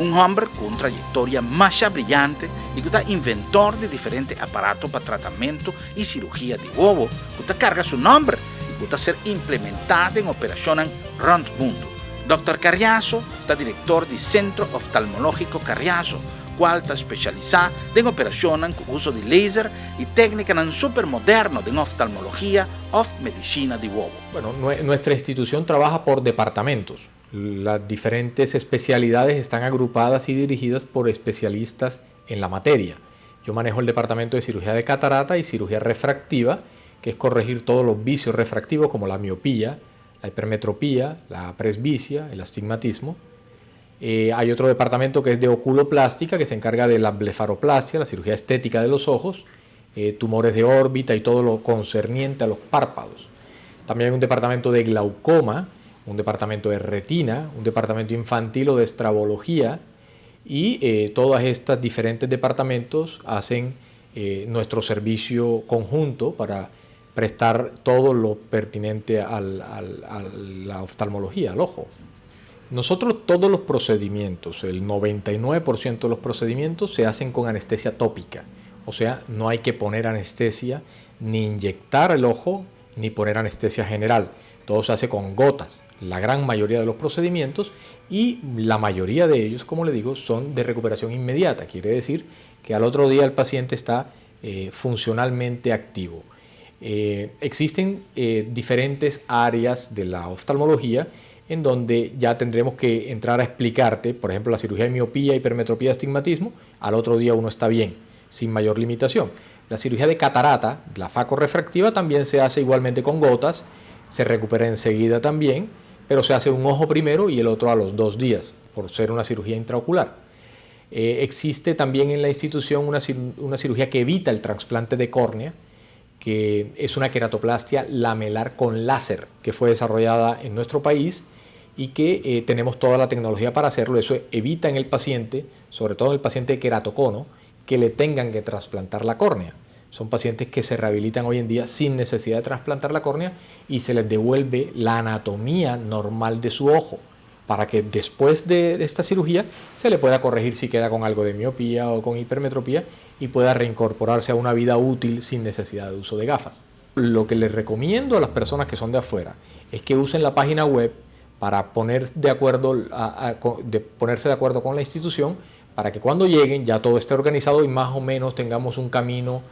un hombre con una trayectoria más brillante y que es inventor de diferentes aparatos para tratamiento y cirugía de huevo, que carga su nombre y que está ser implementada en operaciones round mundo. Dr. Carriazo está director del Centro Oftalmológico Carriazo, cual está especializado en operaciones con uso de láser y técnicas super modernas de oftalmología o medicina de huevo. Bueno, nuestra institución trabaja por departamentos. Las diferentes especialidades están agrupadas y dirigidas por especialistas en la materia. Yo manejo el departamento de cirugía de catarata y cirugía refractiva, que es corregir todos los vicios refractivos como la miopía, la hipermetropía, la presbicia, el astigmatismo. Hay otro departamento que es de oculoplástica, que se encarga de la blefaroplastia, la cirugía estética de los ojos, tumores de órbita y todo lo concerniente a los párpados. También hay un departamento de glaucoma, un departamento de retina, un departamento infantil o de estrabología, y todos estos diferentes departamentos hacen nuestro servicio conjunto para prestar todo lo pertinente a la oftalmología, al ojo. Nosotros todos los procedimientos, el 99% de los procedimientos se hacen con anestesia tópica, o sea, no hay que poner anestesia, ni inyectar el ojo, ni poner anestesia general, todo se hace con gotas. La gran mayoría de los procedimientos y la mayoría de ellos, como le digo, son de recuperación inmediata, quiere decir que al otro día el paciente está funcionalmente activo. Existen diferentes áreas de la oftalmología en donde ya tendremos que entrar a explicarte, por ejemplo, la cirugía de miopía, hipermetropía, astigmatismo, al otro día uno está bien, sin mayor limitación. La cirugía de catarata, la facorefractiva, también se hace igualmente con gotas, se recupera enseguida también, pero se hace un ojo primero y el otro a los 2 días, por ser una cirugía intraocular. Existe también en la institución una cirugía que evita el trasplante de córnea, que es una queratoplastia lamelar con láser, que fue desarrollada en nuestro país y que tenemos toda la tecnología para hacerlo. Eso evita en el paciente, sobre todo en el paciente de queratocono, que le tengan que trasplantar la córnea. Son pacientes que se rehabilitan hoy en día sin necesidad de trasplantar la córnea y se les devuelve la anatomía normal de su ojo para que después de esta cirugía se le pueda corregir si queda con algo de miopía o con hipermetropía y pueda reincorporarse a una vida útil sin necesidad de uso de gafas. Lo que les recomiendo a las personas que son de afuera es que usen la página web para ponerse de acuerdo con la institución para que cuando lleguen ya todo esté organizado y más o menos tengamos un camino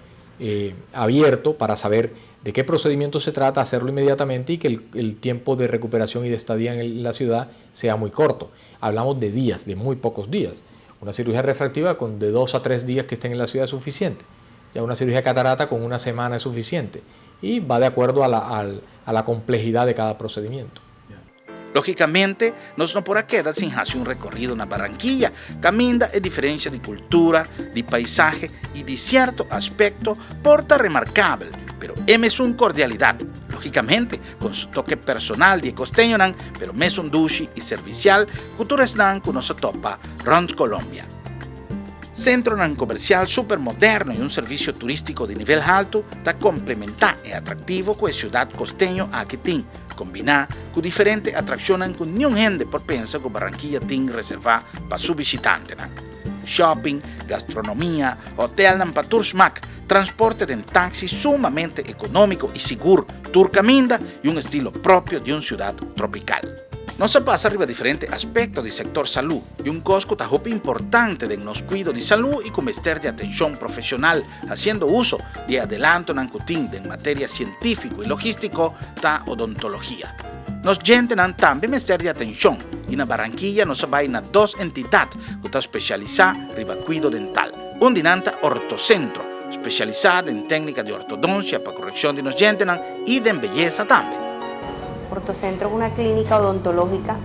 abierto para saber de qué procedimiento se trata, hacerlo inmediatamente y que el tiempo de recuperación y de estadía en la ciudad sea muy corto. Hablamos de días, de muy pocos días. Una cirugía refractiva con de 2 a 3 días que estén en la ciudad es suficiente. Ya una cirugía catarata con 1 semana es suficiente y va de acuerdo a la complejidad de cada procedimiento. Logicamente, nós não porá quedar sem fazer um recorrido na Barranquilla. Caminda é diferença de cultura, de paisaje e de certo aspecto porta remarcável, pero é uma cordialidade. Lógicamente, con su toque personal de costeño, pero mesmo dushi y servicial, culturas que nos topa Rons Colombia. Centro comercial super moderno y un servicio turístico de nivel alto, está complementar y atractivo con la ciudad costeño aquí tiene, combinar con diferentes atracciones que ni gente por pensa que Barranquilla tiene reservada para su visitante. Shopping, gastronomía, hotel para tours mac, transporte de taxi sumamente económico y seguro, tour caminda y un estilo propio de una ciudad tropical. No se pasa arriba diferentes aspectos del sector salud y un cosco tajope importante de nos cuido de salud y con mester de atención profesional, haciendo uso de adelanto nancutín en materia científico y logístico ta odontología. Nos gente también mester de atención y en Barranquilla nos va a dos entidades que están especializadas en cuido dental. Un dinanta ortocentro, especializada en técnicas de ortodoncia para corrección de nos gente y de belleza también. Ortocentro es una clínica odontológica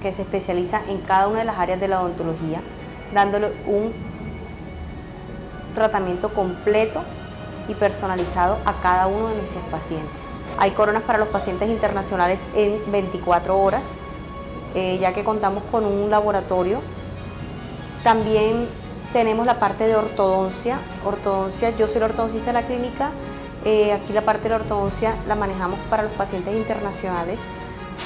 que se especializa en cada una de las áreas de la odontología, dándole un tratamiento completo y personalizado a cada uno de nuestros pacientes. Hay coronas para los pacientes internacionales en 24 horas, ya que contamos con un laboratorio. También tenemos la parte de ortodoncia. Yo soy la ortodoncista de la clínica. Aquí la parte de la ortodoncia la manejamos para los pacientes internacionales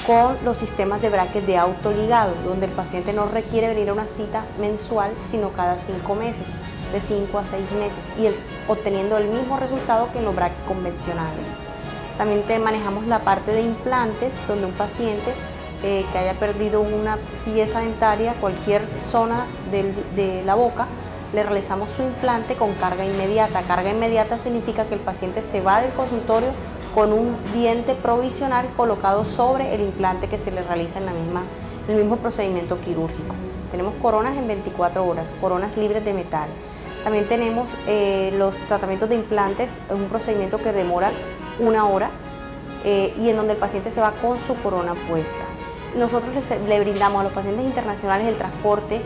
con los sistemas de brackets de autoligado, donde el paciente no requiere venir a una cita mensual, sino cada 5 meses, de 5 a 6 meses, y obteniendo el mismo resultado que en los brackets convencionales. También manejamos la parte de implantes, donde un paciente que haya perdido una pieza dentaria, cualquier zona de la boca, le realizamos su implante con carga inmediata. Carga inmediata significa que el paciente se va del consultorio con un diente provisional colocado sobre el implante que se le realiza en el mismo procedimiento quirúrgico. Tenemos coronas en 24 horas, coronas libres de metal. También tenemos los tratamientos de implantes, un procedimiento que demora 1 hora y en donde el paciente se va con su corona puesta. Nosotros le brindamos a los pacientes internacionales el transporte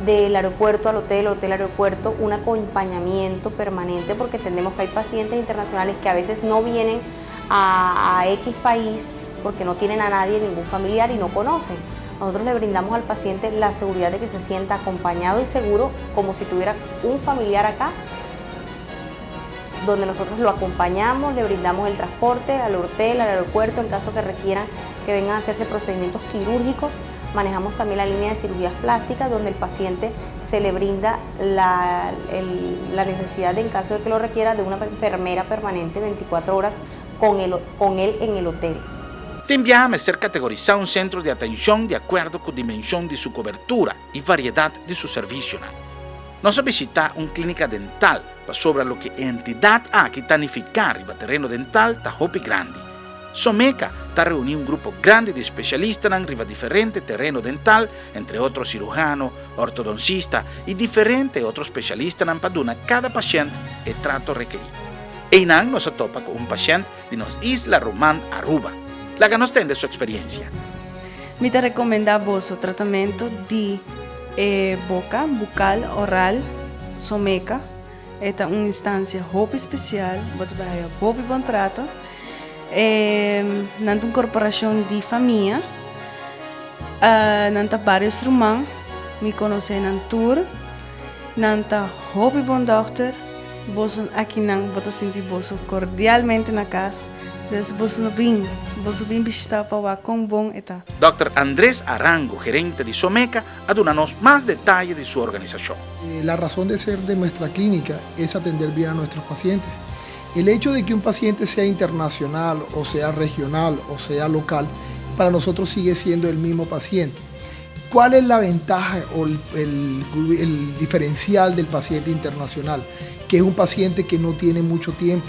del aeropuerto al hotel, aeropuerto, un acompañamiento permanente, porque entendemos que hay pacientes internacionales que a veces no vienen a X país porque no tienen a nadie, ningún familiar y no conocen. Nosotros le brindamos al paciente la seguridad de que se sienta acompañado y seguro como si tuviera un familiar acá, donde nosotros lo acompañamos, le brindamos el transporte al hotel, al aeropuerto, en caso que requieran que vengan a hacerse procedimientos quirúrgicos. Manejamos también la línea de cirugías plásticas, donde el paciente se le brinda la necesidad, en caso de que lo requiera, de una enfermera permanente 24 horas con él en el hotel. También ser categorizado un centro de atención de acuerdo con dimensión de su cobertura y variedad de su servicio. Nos visita una clínica dental sobre lo que entidad aquí tanificar el terreno dental está hopi grande. Someca está reunido un grupo grande de especialistas en diferentes terreno dental, entre otros cirujanos, ortodoncistas y diferentes otros especialistas en paduna cada paciente el trato requerido. Einan nos topa con un paciente de nos Isla Román Aruba. La que nos tiene su experiencia. Me te recomendamos o tratamento de boca, bucal, oral, someca. Esta é uma instância roupa especial, botar roupa e bom trato. Nanta incorporação de família, nanta vários irmãos, me conhecem na tour, nanta roupa e bom doctor, boso aqui não, boto sentir boso cordialmente na casa, boso bem visitar para com bom eta. Dr. Andrés Arango, gerente de Someca, adúnanos más detalles de su organización. La razón de ser de nuestra clínica es atender bien a nuestros pacientes. El hecho de que un paciente sea internacional o sea regional o sea local, para nosotros sigue siendo el mismo paciente. ¿Cuál es la ventaja o el diferencial del paciente internacional? Que es un paciente que no tiene mucho tiempo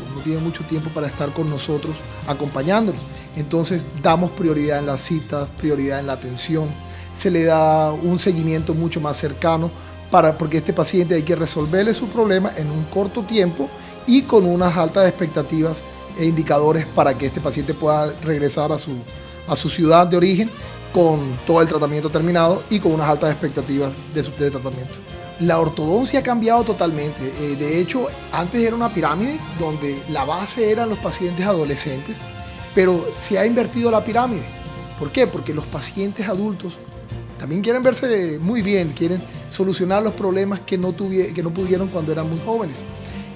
para estar con nosotros acompañándonos. Entonces damos prioridad en las citas, prioridad en la atención, se le da un seguimiento mucho más cercano porque este paciente hay que resolverle su problema en un corto tiempo y con unas altas expectativas e indicadores para que este paciente pueda regresar a su ciudad de origen con todo el tratamiento terminado y con unas altas expectativas de tratamiento. La ortodoncia ha cambiado totalmente. De hecho, antes era una pirámide donde la base eran los pacientes adolescentes, pero se ha invertido la pirámide. ¿Por qué? Porque los pacientes adultos también quieren verse muy bien, quieren solucionar los problemas que no pudieron cuando eran muy jóvenes.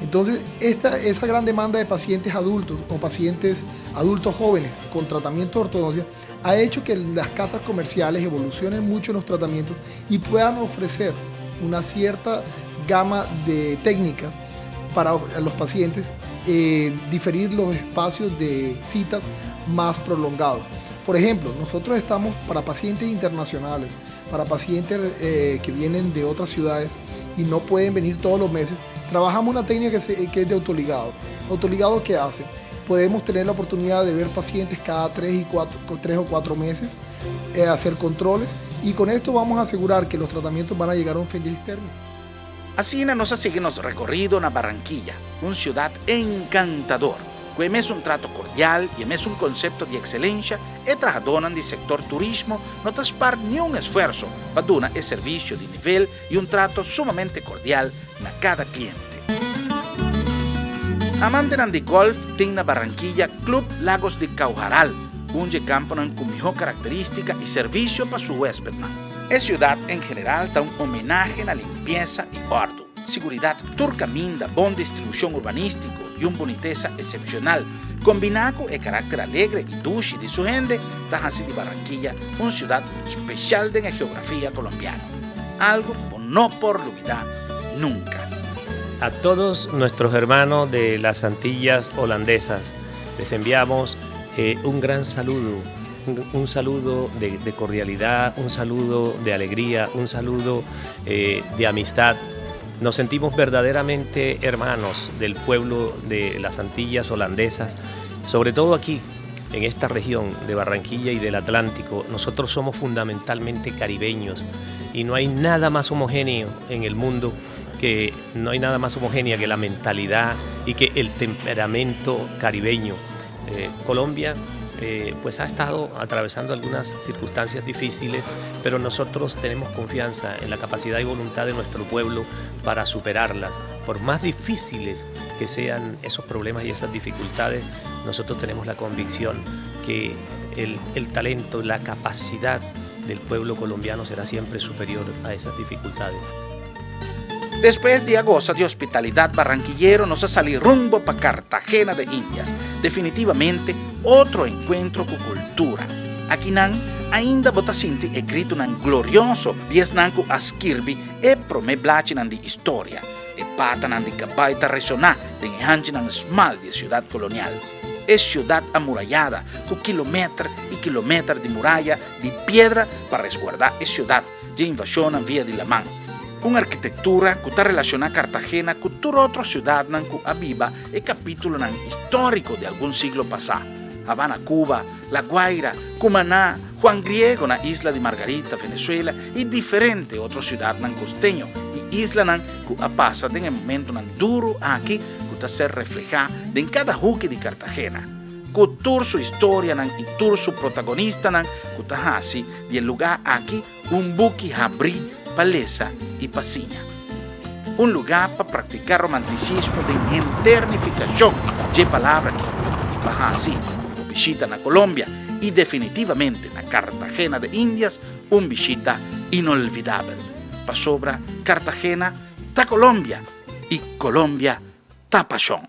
Entonces, esa gran demanda de pacientes adultos o pacientes adultos jóvenes con tratamiento de ortodoncia ha hecho que las casas comerciales evolucionen mucho en los tratamientos y puedan ofrecer una cierta gama de técnicas para los pacientes, diferir los espacios de citas más prolongados. Por ejemplo, nosotros estamos para pacientes internacionales, para pacientes que vienen de otras ciudades y no pueden venir todos los meses. Trabajamos una técnica que es de autoligado. ¿Autoligado qué hace? Podemos tener la oportunidad de ver pacientes cada 3 o 4 meses, hacer controles, y con esto vamos a asegurar que los tratamientos van a llegar a un feliz término. Así nos seguimos recorrido en Barranquilla, una ciudad encantadora, que es un trato cordial y es un concepto de excelencia e trabajadores del sector turismo no traspar ni un esfuerzo para dar el servicio de nivel y un trato sumamente cordial a cada cliente. Amantes de golf tienen en Barranquilla Club Lagos de Caujaral, un campo con mejor característica y servicio para su huésped. La ciudad en general da un homenaje a la limpieza y orden, seguridad turcaminda, buena distribución urbanística y una boniteza excepcional, combinado con el carácter alegre y dulce de su gente, da así de Barranquilla una ciudad especial de la geografía colombiana, algo que no por olvidar nunca. A todos nuestros hermanos de las Antillas holandesas les enviamos un gran saludo, un saludo de cordialidad, un saludo de alegría, un saludo de amistad. Nos sentimos verdaderamente hermanos del pueblo de las Antillas holandesas, sobre todo aquí, en esta región de Barranquilla y del Atlántico. Nosotros somos fundamentalmente caribeños y no hay nada más homogéneo en el mundo, no hay nada más homogénea que la mentalidad y que el temperamento caribeño. Colombia pues ha estado atravesando algunas circunstancias difíciles, pero nosotros tenemos confianza en la capacidad y voluntad de nuestro pueblo para superarlas. Por más difíciles que sean esos problemas y esas dificultades, nosotros tenemos la convicción que el talento, la capacidad del pueblo colombiano será siempre superior a esas dificultades. Después de agosto de hospitalidad barranquillero, nos ha salido rumbo para Cartagena de Indias. Definitivamente otro encuentro con cultura. Aquí ainda bota sinti escrito un glorioso diesnanku askirbi e prome blachinan de historia. E patanan de cabaita resoná de hanchinan smal de ciudad colonial. Es ciudad amurallada con kilómetros y kilómetros de muralla de piedra para resguardar la ciudad de invasión vía de la man. Una arquitectura que está relacionada a Cartagena con toda otra ciudad que aviva el capítulo histórico de algún siglo pasado. Habana, Cuba, La Guaira, Cumaná, Juan Griego na isla de Margarita, Venezuela y diferentes otras ciudades costeñas y islas que pasan en el momento duro aquí que está ser reflejada en cada juque de Cartagena. Con toda su historia y todo su protagonista que está así y el lugar aquí un buque abrí palesa y pasiña. Un lugar para practicar romanticismo de eternificación de palabra que baja así, visita a Colombia y definitivamente a Cartagena de Indias, un visita inolvidable. Pa sobra Cartagena, ta Colombia y Colombia, ta pasión.